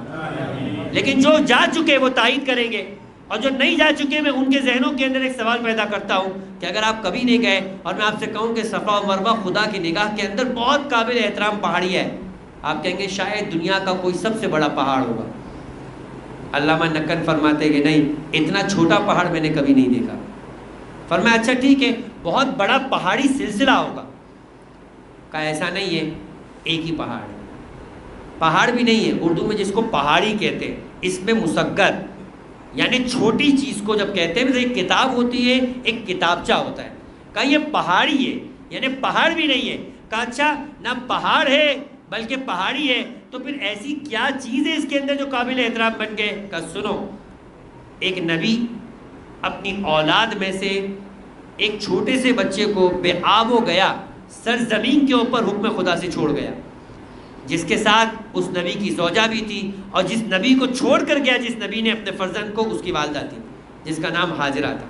لیکن جو جا چکے وہ تائید کریں گے، اور جو نہیں جا چکے میں ان کے ذہنوں کے اندر ایک سوال پیدا کرتا ہوں کہ اگر آپ کبھی نہیں گئے اور میں آپ سے کہوں کہ صفا و مروہ خدا کی نگاہ کے اندر بہت قابل احترام پہاڑی ہے، آپ کہیں گے شاید دنیا کا کوئی سب سے بڑا پہاڑ ہوگا. علامہ نقن فرماتے کہ نہیں، اتنا چھوٹا پہاڑ میں نے کبھی نہیں دیکھا. فرمایا اچھا ٹھیک ہے، بہت بڑا پہاڑی سلسلہ ہوگا. کہا ایسا نہیں ہے، ایک ہی پہاڑ ہے. پہاڑ بھی نہیں ہے، اردو میں جس کو پہاڑی کہتے ہیں، اس میں مصغر یعنی چھوٹی چیز کو جب کہتے ہیں، ایک کتاب ہوتی ہے، ایک کتابچہ ہوتا ہے. کہا یہ پہاڑی ہے، یعنی پہاڑ بھی نہیں ہے. کہا اچھا نہ پہاڑ ہے بلکہ پہاڑی ہے، تو پھر ایسی کیا چیز ہے اس کے اندر جو قابل احترام بن گئے؟ کہا سنو، ایک نبی اپنی اولاد میں سے ایک چھوٹے سے بچے کو بے آب و گیا سرزمین کے اوپر حکم خدا سے چھوڑ گیا، جس کے ساتھ اس نبی کی زوجہ بھی تھی، اور جس نبی کو چھوڑ کر گیا، جس نبی نے اپنے فرزند کو، اس کی والدہ تھی جس کا نام حاجرہ تھا.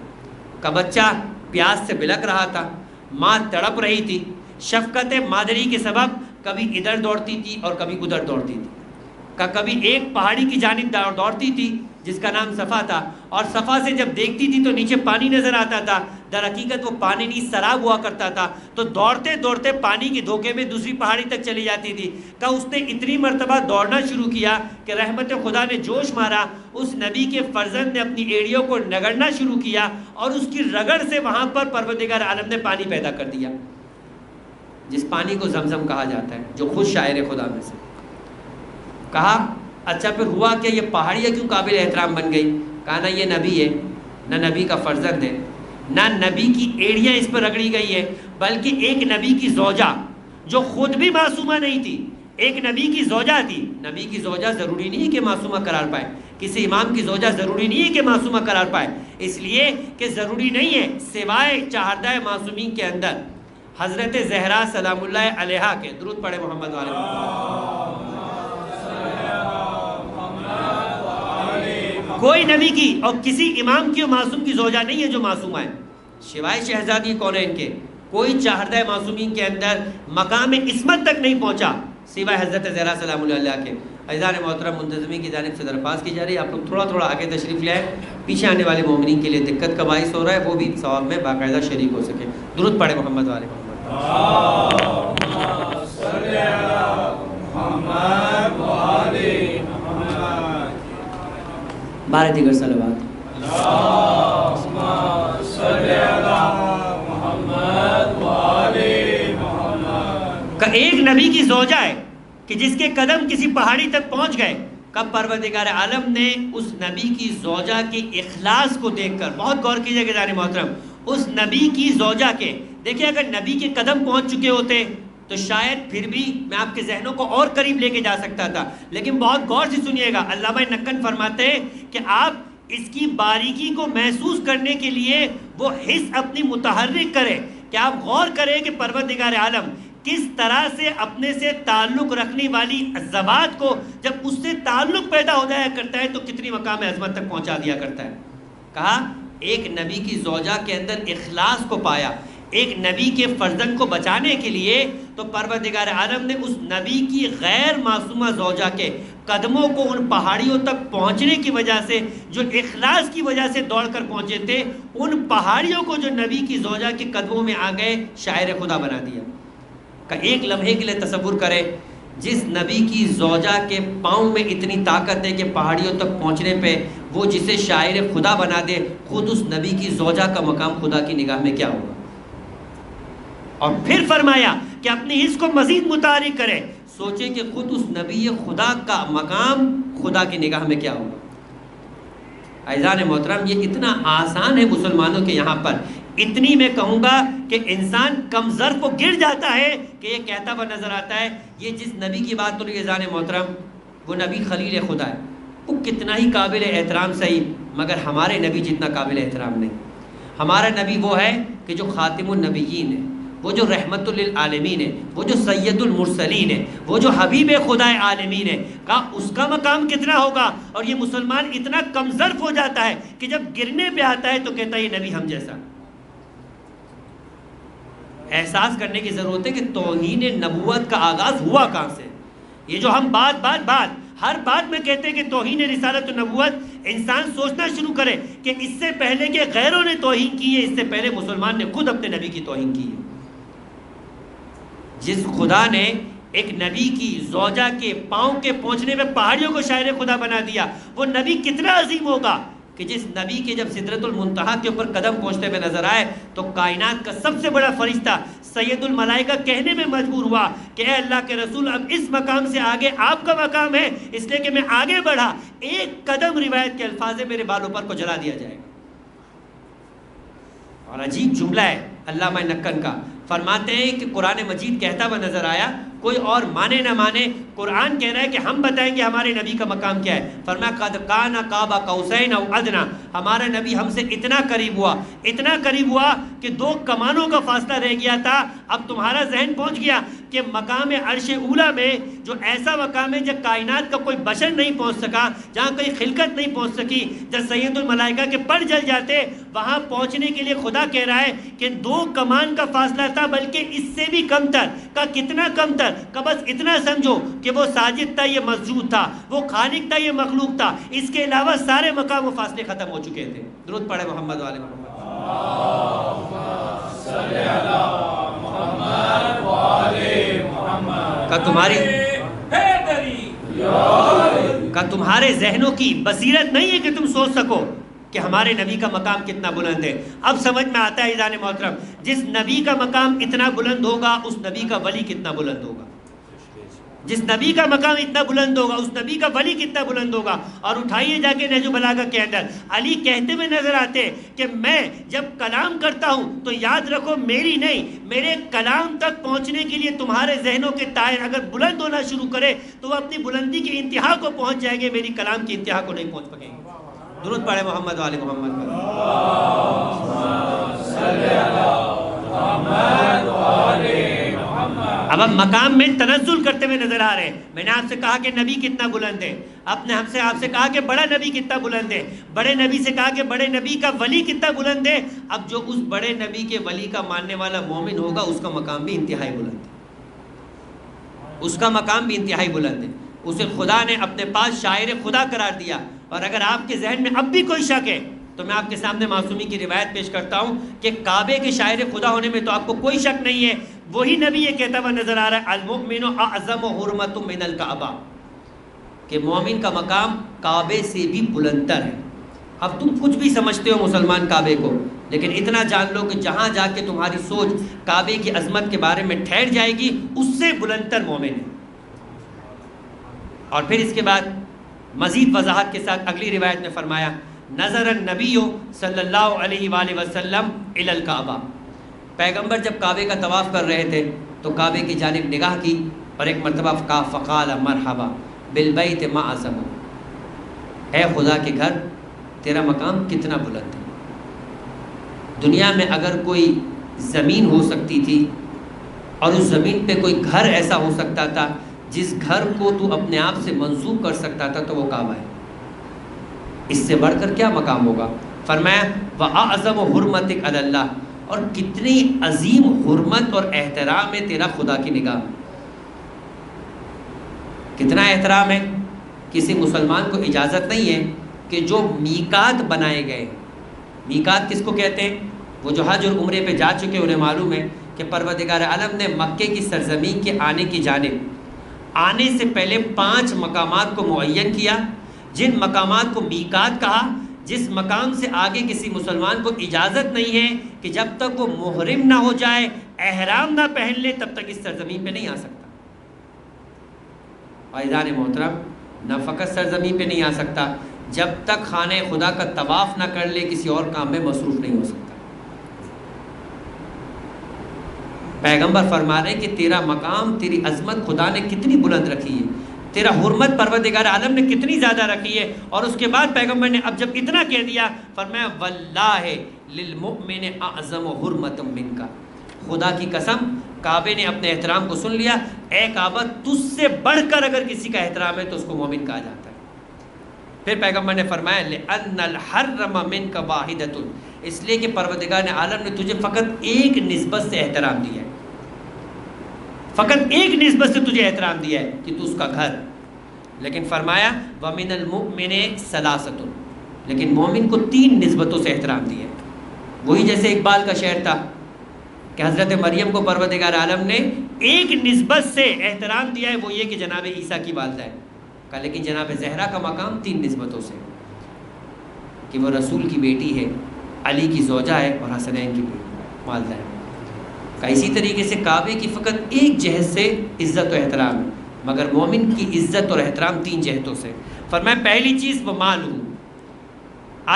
کا بچہ پیاس سے بلک رہا تھا، ماں تڑپ رہی تھی، شفقت مادری کے سبب کبھی ادھر دوڑتی تھی اور کبھی ادھر دوڑتی تھی. کا کبھی ایک پہاڑی کی جانب دوڑتی تھی جس کا نام صفا تھا، اور صفا سے جب دیکھتی تھی تو نیچے پانی نظر آتا تھا. در حقیقت وہ پانی نہیں سراب ہوا کرتا تھا، تو دوڑتے دوڑتے پانی کی دھوکے میں دوسری پہاڑی تک چلی جاتی تھی. کہ اس نے اتنی مرتبہ دوڑنا شروع کیا کہ رحمت خدا نے جوش مارا، اس نبی کے فرزند نے اپنی ایڑیوں کو رگڑنا شروع کیا، اور اس کی رگڑ سے وہاں پر پروردگار عالم نے پانی پیدا کر دیا، جس پانی کو زمزم کہا جاتا ہے، جو خود شاعر خدا میں سے. کہا اچھا پھر ہوا کہ یہ پہاڑیاں کیوں قابل احترام بن گئی؟ کہا نہ یہ نبی ہے، نہ نبی کا فرزند ہے، نہ نبی کی ایڑیاں اس پر رگڑی گئی ہے، بلکہ ایک نبی کی زوجہ جو خود بھی معصومہ نہیں تھی، ایک نبی کی زوجہ تھی. نبی کی زوجہ ضروری نہیں ہے کہ معصومہ قرار پائے، کسی امام کی زوجہ ضروری نہیں ہے کہ معصومہ قرار پائے، اس لیے کہ ضروری نہیں ہے سوائے چہاردہ معصومین کے اندر حضرت زہرا سلام اللہ علیہا کے. درود پڑھے محمد والے محمد. کوئی نبی کی اور کسی امام کی اور معصوم کی زوجہ نہیں ہے جو معصومہ ہے، سوائے شہزادی کونین کے. کوئی چہاردہ معصومین کے اندر مقام عصمت تک نہیں پہنچا سوائے حضرت زہرا سلام اللہ علیہ کے. عزیزان محترم منتظمین کی جانب سے درخواست کی جا رہی ہے، آپ لوگ تھوڑا تھوڑا آگے تشریف لے آئے، پیچھے آنے والے مومنین کے لیے دقت کا باعث ہو رہا ہے، وہ بھی ثواب میں باقاعدہ شریک ہو سکے. درود پڑھے محمد والے محمد. بارہ دیگر صلوات. کہ ایک نبی کی زوجہ ہے کہ جس کے قدم کسی پہاڑی تک پہنچ گئے. کب پروردگار عالم نے اس نبی کی زوجہ کے اخلاص کو دیکھ کر، بہت غور کیجئے کہ جانے محترم، اس نبی کی زوجہ کے، دیکھیں اگر نبی کے قدم پہنچ چکے ہوتے تو شاید پھر بھی میں آپ کے ذہنوں کو اور قریب لے کے جا سکتا تھا، لیکن بہت غور سے سنیے گا. علامہ نقن فرماتے ہیں کہ آپ اس کی باریکی کو محسوس کرنے کے لیے وہ حس اپنی متحرک کریں، کہ آپ غور کریں کہ پروردگار عالم کس طرح سے اپنے سے تعلق رکھنے والی ذوات کو جب اس سے تعلق پیدا ہو جایا کرتا ہے تو کتنی مقام عظمت تک پہنچا دیا کرتا ہے. کہا ایک نبی کی زوجہ کے اندر اخلاص کو پایا، ایک نبی کے فرزند کو بچانے کے لیے، تو پروردگار عالم نے اس نبی کی غیر معصومہ زوجہ کے قدموں کو ان پہاڑیوں تک پہنچنے کی وجہ سے، جو اخلاص کی وجہ سے دوڑ کر پہنچے تھے، ان پہاڑیوں کو جو نبی کی زوجہ کے قدموں میں آ گئے شاعر خدا بنا دیا. کہ ایک لمحے کے لیے تصور کرے جس نبی کی زوجہ کے پاؤں میں اتنی طاقت ہے کہ پہاڑیوں تک پہنچنے پہ وہ جسے شاعر خدا بنا دے، خود اس نبی کی زوجہ کا مقام خدا کی نگاہ میں کیا ہوگا. اور پھر فرمایا کہ اپنی حس کو مزید متحرک کرے، سوچے کہ خود اس نبی خدا کا مقام خدا کی نگاہ میں کیا ہوگا۔ عزیزان محترم، یہ اتنا آسان ہے مسلمانوں کے یہاں پر، اتنی میں کہوں گا کہ انسان کم ظرف کو گر جاتا ہے کہ یہ کہتا ہوا نظر آتا ہے۔ یہ جس نبی کی بات کر رہی ہے عزیزان محترم، وہ نبی خلیل خدا ہے، وہ کتنا ہی قابل احترام صحیح، مگر ہمارے نبی جتنا قابل احترام نہیں۔ ہمارا نبی وہ ہے کہ جو خاتم النبیین ہے، وہ جو رحمت للعالمین ہے، وہ جو سید المرسلین ہے، وہ جو حبیب خدا عالمین ہے، کہا اس کا مقام کتنا ہوگا۔ اور یہ مسلمان اتنا کم ظرف ہو جاتا ہے کہ جب گرنے پہ آتا ہے تو کہتا ہے یہ نبی ہم جیسا۔ احساس کرنے کی ضرورت ہے کہ توہین نبوت کا آغاز ہوا کہاں سے۔ یہ جو ہم ہر بات میں کہتے ہیں کہ توہین رسالت و نبوت، انسان سوچنا شروع کرے کہ اس سے پہلے کہ غیروں نے توہین کی ہے، اس سے پہلے مسلمان نے خود اپنے نبی کی توہین کی ہے۔ جس خدا نے ایک نبی کی زوجہ کے پاؤں کے پہنچنے میں پہاڑیوں کو شاعر خدا بنا دیا، وہ نبی کتنا عظیم ہوگا کہ جس نبی کے جب سدرۃ المنتہا کے اوپر قدم پہنچتے ہوئے نظر آئے تو کائنات کا سب سے بڑا فرشتہ سید الملائکہ کہنے میں مجبور ہوا کہ اے اللہ کے رسول، اب اس مقام سے آگے آپ کا مقام ہے، اس لیے کہ میں آگے بڑھا ایک قدم روایت کے الفاظ میرے بالوں پر کو جلا دیا جائے گا۔ اور عجیب جملہ ہے علامہ نکن کا، فرماتے ہیں کہ قرآن مجید کہتا ہوا نظر آیا، کوئی اور مانے نہ مانے، قرآن کہہ رہا ہے کہ ہم بتائیں گے ہمارے نبی کا مقام کیا ہے۔ فرمایا قد کان قاب قوسین او ادنی، ہمارا نبی ہم سے اتنا قریب ہوا کہ 2 کمانوں کا فاصلہ رہ گیا تھا۔ اب تمہارا ذہن پہنچ گیا کہ مقام عرش اولیٰ میں جو ایسا مقام ہے جب کائنات کا کوئی بشر نہیں پہنچ سکا، جہاں کوئی خلقت نہیں پہنچ سکی، جب سید الملائکہ کے پر جل جاتے، وہاں پہنچنے کے لیے خدا کہہ رہا ہے کہ 2 کمان کا فاصلہ تھا، بلکہ اس سے بھی کم تر کا، کتنا کم تر کا، بس اتنا سمجھو کہ وہ ساجد تھا، یہ مسجود تھا، وہ خالق تھا، یہ مخلوق تھا، اس کے علاوہ سارے مقام و فاصلے ختم ہو چکے تھے۔ درود پڑھے محمد وآل محمد۔ تمہارے ذہنوں کی بصیرت نہیں ہے کہ تم سوچ سکو کہ ہمارے نبی کا مقام کتنا بلند ہے۔ اب سمجھ میں آتا ہے عزیزان محترم، جس نبی کا مقام اتنا بلند ہوگا اس نبی کا ولی کتنا بلند ہوگا، جس نبی کا مقام اتنا بلند ہوگا اس نبی کا ولی کتنا بلند ہوگا۔ اور اٹھائیے جا کے نہج البلاغہ کے اندر علی کہتے ہوئے نظر آتے کہ میں جب کلام کرتا ہوں تو یاد رکھو میری نہیں، میرے کلام تک پہنچنے کے لیے تمہارے ذہنوں کے طائر اگر بلند ہونا شروع کرے تو وہ اپنی بلندی کی انتہا کو پہنچ جائیں گے، میری کلام کی انتہا کو نہیں پہنچ سکیں گے۔ درود پڑھے محمد وآل محمد۔ اب ہم مقام میں تنزل کرتے ہوئے نظر آ رہے ہیں۔ میں نے آپ سے کہا کہ نبی کتنا بلند ہے، آپ سے کہا کہ بڑا نبی کتنا بلند ہے، بڑے نبی سے کہا کہ بڑے نبی کا ولی کتنا بلند ہے۔ اب جو اس بڑے نبی کے ولی کا ماننے والا مومن ہوگا اس کا مقام بھی انتہائی بلند ہے، اس کا مقام بھی انتہائی بلند ہے۔ اسے خدا نے اپنے پاس شاعر خدا قرار دیا۔ اور اگر آپ کے ذہن میں اب بھی کوئی شک ہے تو میں آپ کے سامنے معصومی کی روایت پیش کرتا ہوں کہ کعبے کے شاعر خدا ہونے میں تو آپ کو کوئی شک نہیں ہے۔ وہی نبی یہ کہتا ہوا نظر آ رہا ہے المؤمن اعظم حرمت من الکعبہ، کہ مومن کا مقام کعبے سے بھی بلندتر ہے۔ اب تم کچھ بھی سمجھتے ہو مسلمان کعبے کو، لیکن اتنا جان لو کہ جہاں جا کے تمہاری سوچ کعبے کی عظمت کے بارے میں ٹھہر جائے گی اس سے بلندتر مومن ہے۔ اور پھر اس کے بعد مزید وضاحت کے ساتھ اگلی روایت میں فرمایا نظر النبی صلی اللہ علیہ وآلہ وسلم الی الکعبہ، پیغمبر جب کعبے کا طواف کر رہے تھے تو کعبے کی جانب نگاہ کی اور ایک مرتبہ فقال مرحبا بالبیت ما اعظم، اے خدا کے گھر تیرا مقام کتنا بلند ہے۔ دنیا میں اگر کوئی زمین ہو سکتی تھی اور اس زمین پہ کوئی گھر ایسا ہو سکتا تھا جس گھر کو تو اپنے آپ سے منسوب کر سکتا تھا تو وہ کعبہ ہے، اس سے بڑھ کر کیا مقام ہوگا۔ فرمایا وَأَعْظَمُ حُرْمَتِكَ عَلَى اللَّهِ، اور کتنی عظیم حرمت اور احترام ہے تیرا خدا کی نگاہ میں، کتنا احترام ہے۔ کسی مسلمان کو اجازت نہیں ہے کہ جو میقات بنائے گئے، میقات کس کو کہتے ہیں؟ وہ جو حج اور عمرے پہ جا چکے انہیں معلوم ہے کہ پروردگار عالم نے مکے کی سرزمین کے آنے کی جانب آنے سے پہلے 5 مقامات کو معین کیا، جن مقامات کو میقات کہا، جس مقام سے آگے کسی مسلمان کو اجازت نہیں ہے کہ جب تک وہ محرم نہ ہو جائے احرام نہ پہن لے تب تک اس سرزمین پہ نہیں آ سکتا. عزیزان محترم، نہ فقط سرزمین پہ نہیں آ سکتا، جب تک خانہ خدا کا طواف نہ کر لے کسی اور کام میں مصروف نہیں ہو سکتا. پیغمبر فرما رہے ہیں کہ تیرا مقام، تیری عظمت خدا نے کتنی بلند رکھی ہے، تیرا حرمت پروردگار عالم نے کتنی زیادہ رکھی ہے. اور اس کے بعد پیغمبر نے اب جب اتنا کہہ دیا فرمایا واللہ للمؤمن اعظم حرمت منک، خدا کی قسم کعبے نے اپنے احترام کو سن لیا. اے کعبہ تجھ سے بڑھ کر اگر کسی کا احترام ہے تو اس کو مومن کہا جاتا ہے. پھر پیغمبر نے فرمایا لأن الحرم منک واحدۃ، اس لیے کہ پروردگار عالم نے تجھے فقط ایک نسبت سے احترام دیا ہے، فقط ایک نسبت سے تجھے احترام دیا ہے کہ تو اس کا گھر. لیکن فرمایا وَمِنَ الْمُؤْمِنِ ثَلَاثَةٌ، لیکن مومن کو 3 نسبتوں سے احترام دیا ہے. وہی جیسے اقبال کا شعر تھا کہ حضرت مریم کو پروردگار عالم نے ایک نسبت سے احترام دیا ہے، وہ یہ کہ جناب عیسیٰ کی والدہ ہے. کہا لیکن جناب زہرا کا مقام 3 نسبتوں سے، کہ وہ رسول کی بیٹی ہے، علی کی زوجہ ہے اور حسنین کی والدہ ہے. کہ اسی طریقے سے کعبے کی فقط ایک جہت سے عزت و احترام ہے، مگر مومن کی عزت اور احترام 3 جہتوں سے. فرمایا پہلی چیز وہ مال ہوں.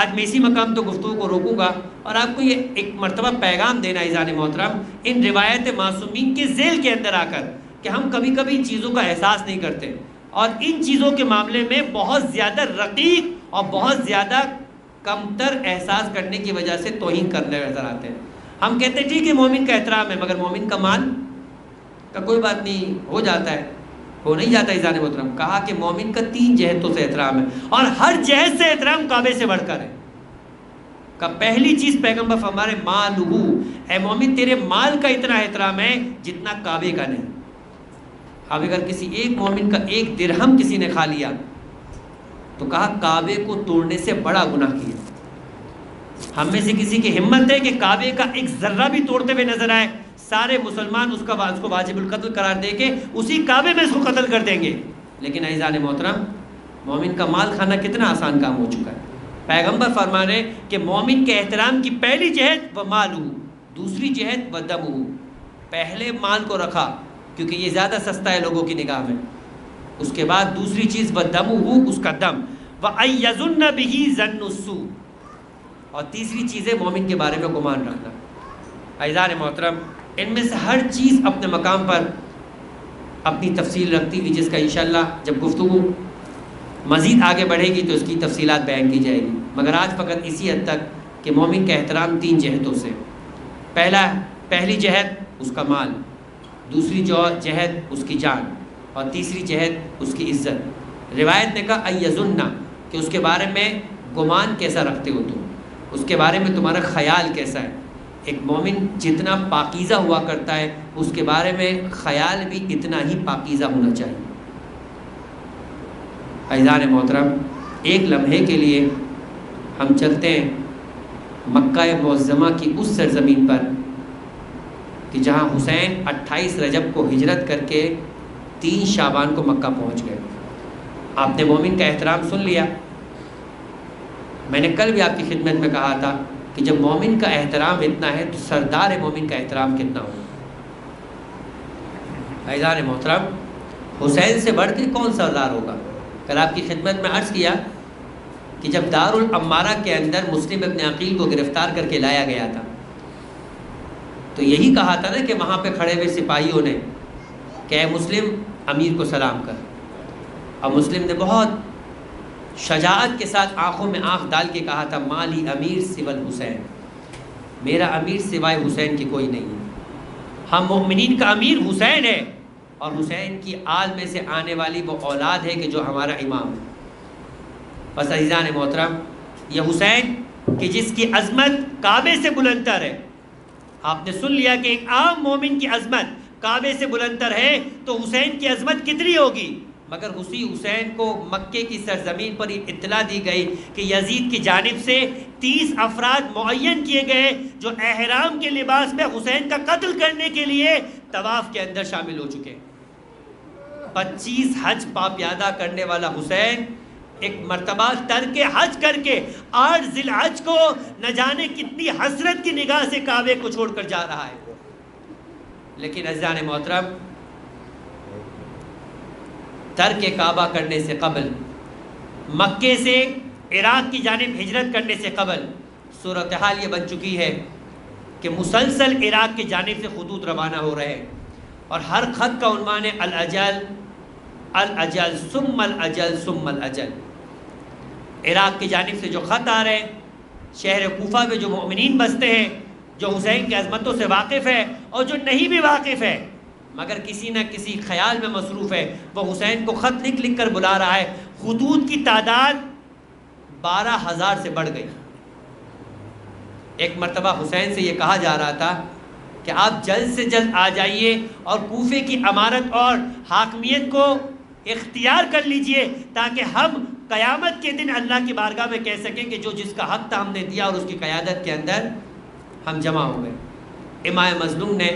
آج میں اسی مقام تو گفتگو کو روکوں گا اور آپ کو یہ ایک مرتبہ پیغام دینا عزیزان محترم ان روایت معصومین کے ذیل کے اندر آ کر کہ ہم کبھی کبھی ان چیزوں کا احساس نہیں کرتے اور ان چیزوں کے معاملے میں بہت زیادہ رقیق اور بہت زیادہ کمتر احساس کرنے کی وجہ سے توہین کرنے نظر آتے ہیں. ہم کہتے ہیں ٹھیک ہے مومن کا احترام ہے، مگر مومن کا مال کا کوئی بات نہیں، ہو جاتا ہے، ہو نہیں جاتا. عزیزان محترم کہا کہ مومن کا 3 جہتوں سے احترام ہے اور ہر جہت سے احترام کعبے سے بڑھ کر ہے. کہ پہلی چیز پیغمبر فرما رہے مالہ، اے مومن تیرے مال کا اتنا احترام ہے جتنا کعبے کا نہیں. اب اگر کسی ایک مومن کا 1 درہم کسی نے کھا لیا تو کہا کعبے کو توڑنے سے بڑا گناہ کیا. ہم میں سے کسی کی ہمت ہے کہ کعبے کا 1 ذرہ بھی توڑتے ہوئے نظر آئے، سارے مسلمان اس کو واجب القتل قرار دے کے اسی کعبے میں اس کو قتل کر دیں گے. لیکن عزیزان محترم مومن کا مال کھانا کتنا آسان کام ہو چکا ہے. پیغمبر فرما رہے کہ مومن کے احترام کی پہلی جہت وہ مال ہو، دوسری جہت وہ دم ہو. پہلے مال کو رکھا کیونکہ یہ زیادہ سستا ہے لوگوں کی نگاہ میں. اس کے بعد دوسری چیز وہ دم ہو، اس کا دم، وَأَن يَظُنَّ بِهِ ظَنُّ السُّوءِ، اور تیسری چیز ہے مومن کے بارے میں گمان رکھنا. عزیزان محترم ان میں سے ہر چیز اپنے مقام پر اپنی تفصیل رکھتی ہوئی، جس کا انشاءاللہ جب گفتگو مزید آگے بڑھے گی تو اس کی تفصیلات بیان کی جائے گی. مگر آج فقط اسی حد تک کہ مومن کا احترام 3 جہتوں سے. پہلی جہت اس کا مال، دوسری جہت اس کی جان اور تیسری جہت اس کی عزت. روایت نے کہا ایظن، کہ اس کے بارے میں گمان کیسا رکھتے ہو تم، اس کے بارے میں تمہارا خیال کیسا ہے. ایک مومن جتنا پاکیزہ ہوا کرتا ہے اس کے بارے میں خیال بھی اتنا ہی پاکیزہ ہونا چاہیے. عزیزان محترم ایک لمحے کے لیے ہم چلتے ہیں مکہ معظمہ کی اس سرزمین پر کہ جہاں حسین 28 رجب کو ہجرت کر کے 3 شعبان کو مکہ پہنچ گئے. آپ نے مومن کا احترام سن لیا. میں نے کل بھی آپ کی خدمت میں کہا تھا کہ جب مومن کا احترام اتنا ہے تو سردار مومن کا احترام کتنا ہوگا. عزیزان محترم حسین سے بڑھ کے کون سردار ہوگا. کل آپ کی خدمت میں عرض کیا کہ جب دار الامارہ کے اندر مسلم ابن عقیل کو گرفتار کر کے لایا گیا تھا تو یہی کہا تھا نا کہ وہاں پہ کھڑے ہوئے سپاہیوں نے کہ اے مسلم امیر کو سلام کر. اور مسلم نے بہت شجاعت کے ساتھ آنکھوں میں آنکھ ڈال کے کہا تھا مالی امیر سوى الحسین، میرا امیر سوائے حسین کی کوئی نہیں ہے. ہم مومنین کا امیر حسین ہے اور حسین کی آل میں سے آنے والی وہ اولاد ہے کہ جو ہمارا امام ہے. بس عزیزان محترم یہ حسین کہ جس کی عظمت کعبے سے بلند تر ہے. آپ نے سن لیا کہ ایک عام مومن کی عظمت کعبے سے بلند تر ہے تو حسین کی عظمت کتنی ہوگی. مگر اسی حسین کو مکے کی سرزمین پر اطلاع دی گئی کہ یزید کی جانب سے 30 افراد معین کیے گئے جو احرام کے لباس میں حسین کا قتل کرنے کے لیے طواف کے اندر شامل ہو چکے. 25 حج پاپیادہ کرنے والا حسین ایک مرتبہ ترک حج کر کے 8 ذی الحج کو نہ جانے کتنی حسرت کی نگاہ سے کعبے کو چھوڑ کر جا رہا ہے. لیکن عزیزان محترم، ترک کعبہ کرنے سے قبل، مکے سے عراق کی جانب ہجرت کرنے سے قبل صورتحال یہ بن چکی ہے کہ مسلسل عراق کی جانب سے خطوط روانہ ہو رہے ہیں، اور ہر خط کا عنوان ہے الاجل الاجل ثم الاجل ثم الاجل۔ عراق کی جانب سے جو خط آ رہے ہیں، شہر کوفہ میں جو مومنین بستے ہیں، جو حسین کی عظمتوں سے واقف ہے اور جو نہیں بھی واقف ہے مگر کسی نہ کسی خیال میں مصروف ہے، وہ حسین کو خط لکھ لکھ کر بلا رہا ہے۔ خطوط کی تعداد 12,000 سے بڑھ گئی۔ ایک مرتبہ حسین سے یہ کہا جا رہا تھا کہ آپ جلد سے جلد آ جائیے اور کوفے کی امارت اور حاکمیت کو اختیار کر لیجئے، تاکہ ہم قیامت کے دن اللہ کی بارگاہ میں کہہ سکیں کہ جو جس کا حق تھا ہم نے دیا اور اس کی قیادت کے اندر ہم جمع ہو گئے۔ امام مظلوم نے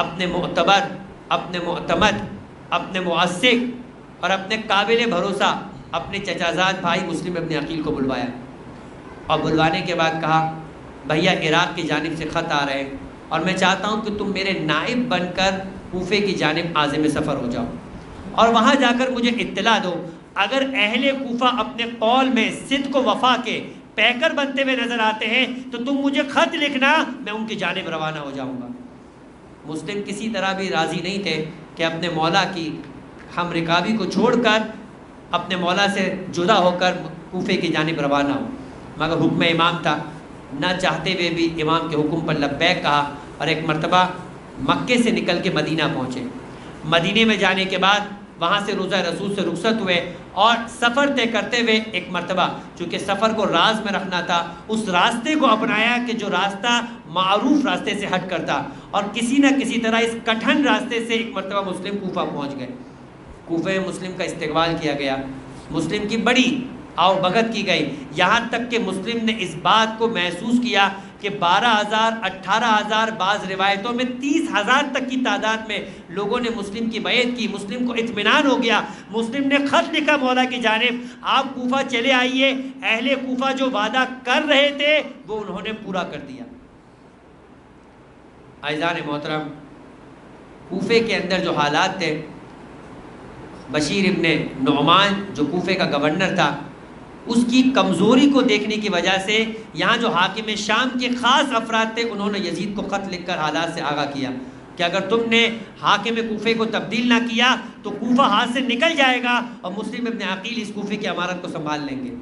اپنے معتبر، اپنے معتمد، اپنے مؤثق اور اپنے قابل بھروسہ اپنے چچازاد بھائی مسلم ابن عقیل کو بلوایا، اور بلوانے کے بعد کہا بھیا عراق کی جانب سے خط آ رہے ہیں اور میں چاہتا ہوں کہ تم میرے نائب بن کر کوفے کی جانب عازم سفر ہو جاؤ، اور وہاں جا کر مجھے اطلاع دو، اگر اہل کوفہ اپنے قول میں صدق و وفا کے پیکر بنتے ہوئے نظر آتے ہیں تو تم مجھے خط لکھنا، میں ان کی جانب روانہ ہو جاؤں گا۔ مسلم کسی طرح بھی راضی نہیں تھے کہ اپنے مولا کی ہم رکابی کو چھوڑ کر اپنے مولا سے جدا ہو کر کوفے کی جانب روانہ ہو، مگر حکم امام تھا، نہ چاہتے ہوئے بھی امام کے حکم پر لبیک کہا، اور ایک مرتبہ مکے سے نکل کے مدینہ پہنچے۔ مدینے میں جانے کے بعد وہاں سے روضہ رسول سے رخصت ہوئے اور سفر طے کرتے ہوئے ایک مرتبہ، چونکہ سفر کو راز میں رکھنا تھا، اس راستے کو اپنایا کہ جو راستہ معروف راستے سے ہٹ کرتا، اور کسی نہ کسی طرح اس کٹھن راستے سے ایک مرتبہ مسلم کوفہ پہنچ گئے۔ کوفہ میں مسلم کا استقبال کیا گیا، مسلم کی بڑی آؤ بھگت کی گئی، یہاں تک کہ مسلم نے اس بات کو محسوس کیا کہ 12,000 18,000 بعض روایتوں میں 30,000 تک کی تعداد میں لوگوں نے مسلم کی بیعت کی۔ مسلم کو اطمینان ہو گیا، مسلم نے خط لکھا مولا کی جانب، آپ کوفہ چلے آئیے، اہل کوفہ جو وعدہ کر رہے تھے وہ انہوں نے پورا کر دیا۔ عزیزان محترم، کوفے کے اندر جو حالات تھے، بشیر ابن نعمان جو کوفے کا گورنر تھا، اس کی کمزوری کو دیکھنے کی وجہ سے یہاں جو حاکم شام کے خاص افراد تھے انہوں نے یزید کو خط لکھ کر حالات سے آگاہ کیا کہ اگر تم نے حاکم کوفے کو تبدیل نہ کیا تو کوفہ ہاتھ سے نکل جائے گا اور مسلم ابن عقیل اس کوفے کی امارت کو سنبھال لیں گے۔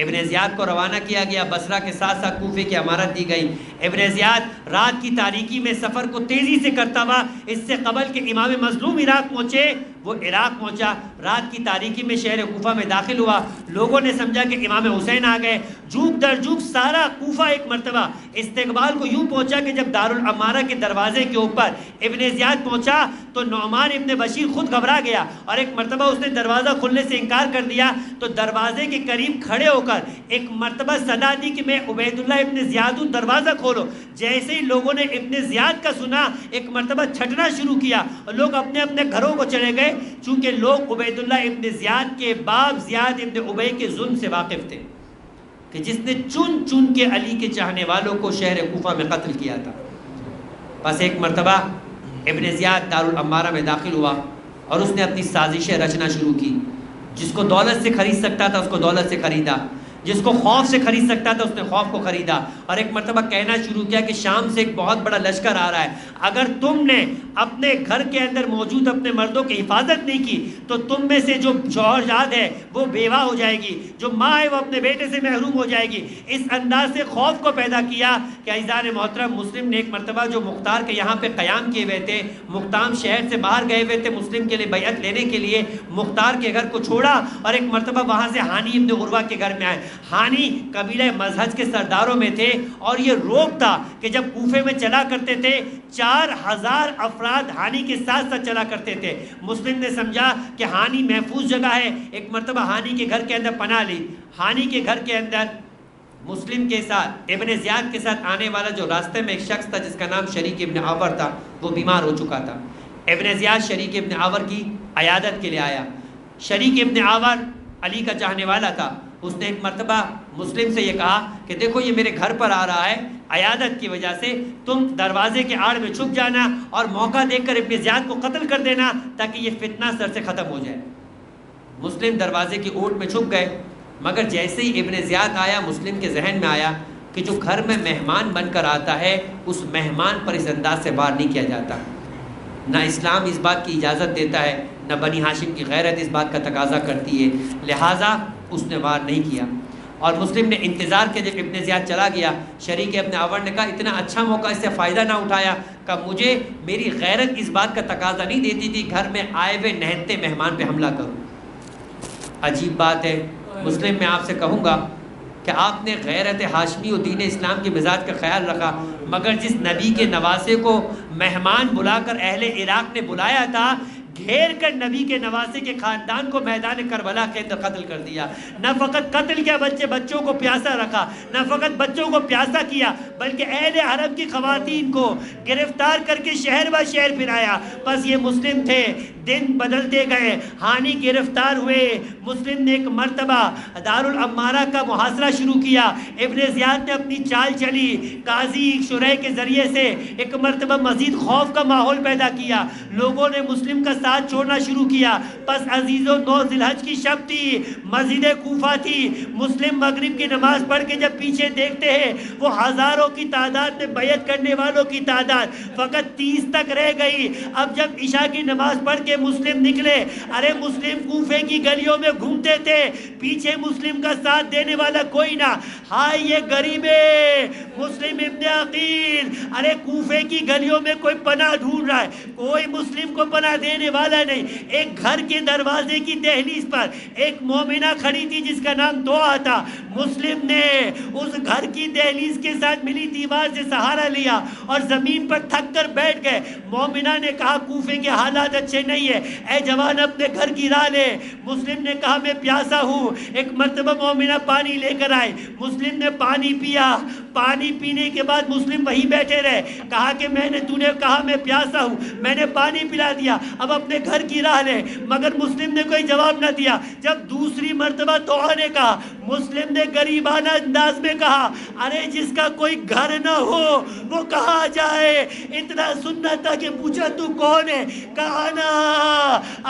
ابن زیاد کو روانہ کیا گیا، بصرہ کے ساتھ ساتھ کوفے کی امارت دی گئی۔ ابن زیاد رات کی تاریکی میں سفر کو تیزی سے کرتا ہوا، اس سے قبل کہ امام مظلوم عراق پہنچے وہ عراق پہنچا، رات کی تاریکی میں شہر کوفہ میں داخل ہوا، لوگوں نے سمجھا کہ امام حسین آ گئے، جھوک در جھوک سارا کوفہ ایک مرتبہ استقبال کو یوں پہنچا کہ جب دارالعمارہ کے دروازے کے اوپر ابن زیاد پہنچا تو نعمان ابن بشیر خود گھبرا گیا، اور ایک مرتبہ اس نے دروازہ کھلنے سے انکار کر دیا، تو دروازے کے قریب کھڑے ہو کر ایک مرتبہ صدا دی کہ میں عبید اللہ ابن زیاد ہوں، دروازہ کھولو۔ جیسے ہی لوگوں نے ابن زیاد کا سنا ایک مرتبہ چھٹنا شروع کیا اور لوگ اپنے اپنے گھروں کو چلے گئے، چونکہ لوگ عبید اللہ ابن زیاد کے باپ زیاد ابن ابی کے ظلم سے واقف تھے کہ جس نے چن چن کے علی کے چاہنے والوں کو شہر کوفہ میں قتل کیا تھا۔ بس ایک مرتبہ ابن زیاد دارالعمارہ میں داخل ہوا اور اس نے اپنی سازشیں رچنا شروع کی، جس کو دولت سے خرید سکتا تھا اس کو دولت سے خریدا، جس کو خوف سے خرید سکتا تھا اس نے خوف کو خریدا، اور ایک مرتبہ کہنا شروع کیا کہ شام سے ایک بہت بڑا لشکر آ رہا ہے، اگر تم نے اپنے گھر کے اندر موجود اپنے مردوں کی حفاظت نہیں کی تو تم میں سے جو شوہرزاد ہے وہ بیوہ ہو جائے گی، جو ماں ہے وہ اپنے بیٹے سے محروم ہو جائے گی۔ اس انداز سے خوف کو پیدا کیا کہ عزیزان محترم، مسلم نے ایک مرتبہ جو مختار کے یہاں پہ قیام کیے ہوئے تھے، مختام شہر سے باہر گئے ہوئے تھے مسلم کے لیے بیعت لینے کے لیے، مختار کے گھر کو چھوڑا اور ایک مرتبہ وہاں سے ہانی ابن عروہ کے گھر میں آئے۔ ہانی قبیلہ مزہج کے سرداروں میں تھے، اور یہ روب تھا کہ جب کوفے میں چلا کرتے تھے 4,000 افراد ہانی کے ساتھ ساتھ چلا کرتے تھے۔ مسلم نے سمجھا کہ ہانی محفوظ جگہ ہے، ایک مرتبہ ہانی کے گھر کے اندر پناہ لی۔ ہانی کے گھر کے اندر مسلم کے ساتھ ابن زیاد کے ساتھ آنے والا جو راستے میں ایک شخص تھا جس کا نام شریک ابن عور تھا، وہ بیمار ہو چکا تھا۔ ابن زیاد شریک ابن عور کی عیادت کے لیے آیا۔ شریک ابن عور علی کا چاہنے والا تھا، اس نے ایک مرتبہ مسلم سے یہ کہا کہ دیکھو یہ میرے گھر پر آ رہا ہے عیادت کی وجہ سے تم دروازے کے آڑ میں چھپ جانا اور موقع دیکھ کر ابن زیاد کو قتل کر دینا تاکہ یہ فتنہ سر سے ختم ہو جائے۔ مسلم دروازے کی اوٹ میں چھپ گئے، مگر جیسے ہی ابن زیاد آیا مسلم کے ذہن میں آیا کہ جو گھر میں مہمان بن کر آتا ہے اس مہمان پر اس انداز سے وار نہیں کیا جاتا۔ نہ اسلام اس بات کی اجازت دیتا ہے، نہ بنی ہاشم کی غیرت اس بات کا تقاضا کرتی ہے، لہٰذا اس نے وار نہیں کیا۔ اور مسلم نے انتظار کیا جب ابن زیاد چلا گیا۔ شریک ابن عور نے کہا اتنا اچھا موقع اس سے فائدہ نہ اٹھایا، کہ مجھے میری غیرت اس بات کا تقاضا نہیں دیتی تھی گھر میں آئے ہوئے نہتے مہمان پہ حملہ کروں۔ عجیب بات ہے، مسلم میں آپ سے کہوں گا کہ آپ نے غیرت ہاشمی و دین اسلام کے مزاج کا خیال رکھا، مگر جس نبی کے نواسے کو مہمان بلا کر اہل عراق نے بلایا تھا، گھیر کر نبی کے نواسے کے خاندان کو میدان کربلا کے اندر قتل کر دیا۔ نہ فقط قتل کیا، بچوں کو پیاسا رکھا، نہ فقط بچوں کو پیاسا کیا بلکہ اہل حرم کی خواتین کو گرفتار کر کے شہر و شہر پھرایا۔ بس یہ مسلم تھے، دن بدلتے گئے، ہانی گرفتار ہوئے۔ مسلم نے ایک مرتبہ دارالعمارہ کا محاصرہ شروع کیا۔ ابن زیاد نے اپنی چال چلی، قاضی شریح کے ذریعے سے ایک مرتبہ مزید خوف کا ماحول پیدا کیا، لوگوں نے مسلم کا ساتھ چھوڑنا شروع کیا۔ پس عزیزو 9 ذی الحج کی شب تھی، مسجد کوفہ تھی۔ مسلم مغرب کی نماز پڑھ کے جب پیچھے دیکھتے ہیں وہ ہزاروں کی تعداد میں بیعت کرنے والوں کی تعداد فقط 30 تک رہ گئی۔ اب جب عشاء کی نماز پڑھ کے مسلم نکلے، ارے مسلم کوفے کی گلیوں میں گھومتے تھے، پیچھے مسلم کا ساتھ دینے والا کوئی نہ۔ ہائے یہ غریب مسلم ابن عقیل، ارے کوفے کی گلیوں میں کوئی پناہ ڈھونڈ رہا ہے، کوئی مسلم کو پناہ دینے والا نہیں۔ ایک گھر کے دروازے کی دہلیز پر ایک مومنہ کھڑی تھی جس کا نام دعا تھا۔ مسلم نے اس گھر کی دہلیز کے ساتھ ملی دیوار سے سہارا لیا اور زمین پر تھک کر بیٹھ گئے۔ مومنہ نے کہا کوفے کے حالات اچھے نہیں ہیں، اے جوان اپنے گھر کی راہ لے۔ مسلم نے کہا میں پیاسا ہوں۔ ایک مرتبہ مومنہ پانی لے کر آئے، مسلم نے پانی پیا۔ پانی پینے کے بعد مسلم وہیں بیٹھے رہے۔ کہا کہ تو نے کہا میں پیاسا ہوں، میں نے پانی پلا دیا، اب اپنے گھر کی راہ لے۔ مگر مسلم نے کوئی جواب نہ دیا۔ جب دوسری مرتبہ دعا نے کہا، مسلم نے غریبانہ انداز میں کہا ارے جس کا کوئی گھر نہ ہو وہ کہاں جائے؟ اتنا سننا تھا کہ پوچھا تو کون ہے؟ کہا نا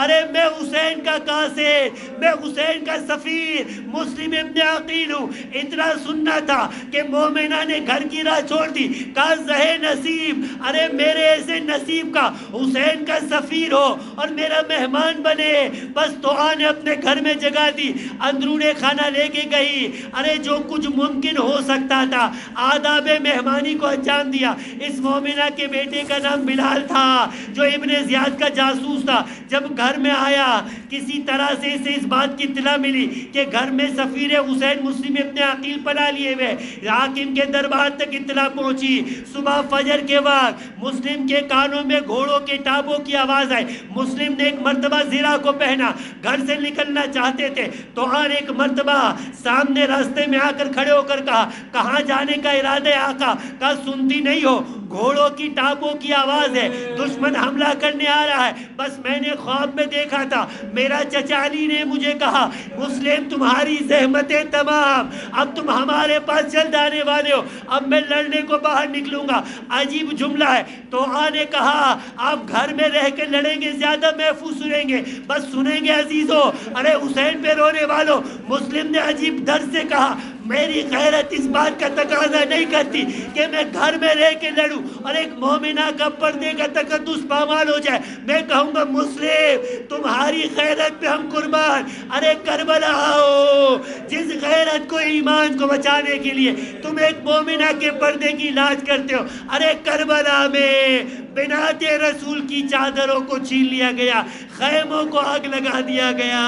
ارے میں حسین کا قاصد، میں حسین کا سفیر مسلم ابن عقیل ہوں۔ اتنا سننا تھا کہ مومنہ نے گھر کی راہ چھوڑ دی۔ کہا زہے نصیب، ارے میرے ایسے نصیب کا حسین کا سفیر ہو اور میرا مہمان بنے۔ بس دعا نے اپنے گھر میں جگہ دی، اندرون خانہ لے کے گئی۔ ارے جو کچھ ممکن ہو سکتا تھا آداب مہمانی کو انجام دیا۔ اس مومنہ کے بیٹے کا نام بلال تھا جو ابن زیاد کا جاسوس تھا۔ جب گھر میں آیا کسی طرح سے اسے اس بات کی اطلاع ملی کہ گھر میں سفیر حسین مسلم ابن عقیل پناہ لیے ہوئے۔ حاکم کے دربار تک اطلاع پہنچی۔ صبح فجر کے وقت مسلم کے کانوں میں گھوڑوں کے ٹاپوں کی آواز آئی۔ مسلم نے ایک مرتبہ زرہ کو پہنا، گھر سے نکلنا چاہتے تھے تو ایک مرتبہ سامنے راستے میں آ کر کھڑے ہو کر کہا کہاں جانے کا ارادہ ہے آقا؟ کہا سنتی نہیں ہو، گھوڑوں کی ٹاپوں کی آواز ہے، دشمن حملہ کرنے آ رہا ہے۔ بس میں نے خواب میں دیکھا تھا، میرا چچا علی نے مجھے کہا مسلم تمہاری زحمتیں تمام، اب تم ہمارے پاس جلد آنے والے ہو، اب میں لڑنے کو باہر نکلوں گا۔ عجیب جملہ ہے۔ تو نے کہا آپ گھر میں رہ کے لڑیں گے زیادہ محفوظ سنیں گے، بس سنیں گے عزیزو، ارے حسین پہ رونے والوں۔ مسلم نے عجیب درد سے کہا میری غیرت اس بات کا تقاضا نہیں کرتی کہ میں گھر میں رہ کے لڑوں اور ایک مومنہ کا پردے کا تقدس پامال ہو جائے۔ میں کہوں گا مسلم تمہاری غیرت پہ ہم قربان۔ ارے کربلا آؤ، جس غیرت کو ایمان کو بچانے کے لیے تم ایک مومنہ کے پردے کی لاج کرتے ہو، ارے کربلا میں بنات رسول کی چادروں کو چھین لیا گیا، خیموں کو آگ لگا دیا گیا،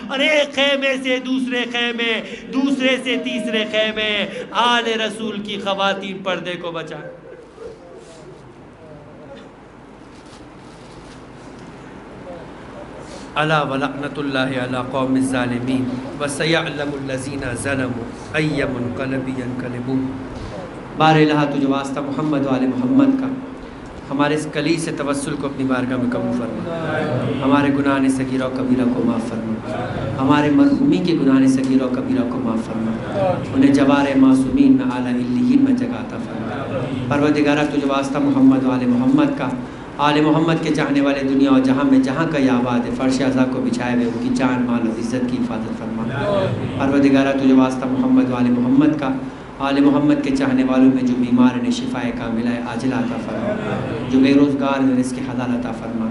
اور ایک خیمے سے دوسرے خیمے، دوسرے سے تیسرے خیمے، آل رسول کی خواتین پردے کو بچا۔ الا ولعنۃ اللہ علی قوم الظالمین وسیعلم الذین ظلموا ای منقلب ینقلبون۔ بار الہ تجھے واسطہ محمد و آل محمد کا، ہمارے اس کلی سے توسل کو اپنی بارگاہ میں قبول فرما، ہمارے گناہ صغیرہ و کبیرہ کو معاف فرما، ہمارے مرحومین کے گناہ صغیرہ و کبیرہ کو معاف فرما، انہیں جوار معصومین میں اعلیٰ علیین میں جگہ عطا فرما۔ پروردگارہ تجھے واسطہ محمد و آل محمد کا، آل محمد کے چاہنے والے دنیا و جہاں میں جہاں کا یہ آباد ہے فرش اعضاء کو بچھائے ہوئے ان کی جان مال و عزت کی حفاظت فرما۔ پروردگارہ تجھے واسطہ محمد و آل محمد کا، آل محمد کے چاہنے والوں میں جو بیمار ہیں شفائے کاملہ عاجلہ عطا فرما، جو بے روزگار ہیں رزق حلال عطا فرما،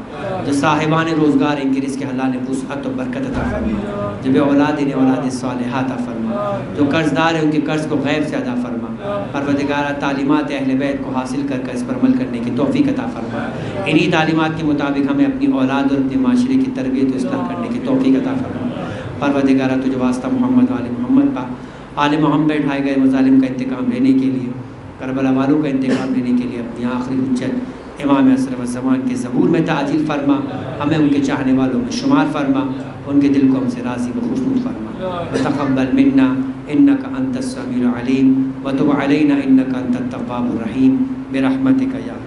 جو صاحبان روزگار ہیں ان کی رزق حلال وسعت و برکت عطا فرما، جو بے اولاد ہیں اولاد صالحہ عطا فرما، جو قرض دار ہیں ان کے قرض کو غیب سے ادا فرما۔ پروردگارہ تعلیمات اہل بیت کو حاصل کر اس پر عمل کرنے کی توفیق عطا فرما، انہی تعلیمات کے مطابق ہمیں اپنی اولاد اور اپنے معاشرے کی تربیت و اصلاح کرنے کی توفیق عطا فرما۔ پروردگارہ تجھے واسطہ محمد و آل محمد کا، آل محمد اٹھائے گئے مظالم کا انتقام لینے کے لیے، کربلا والوں کا انتقام لینے کے لیے اپنی آخری حجت امام اشرف الزمان کے ظہور میں تعجیل فرما، ہمیں ان کے چاہنے والوں میں شمار فرما، ان کے دل کو ہم سے راضی و خوشنود فرما۔ وتقبل منا انک انت السمیع العلیم وتب علینا انک انت التواب الرحیم برحمتک یا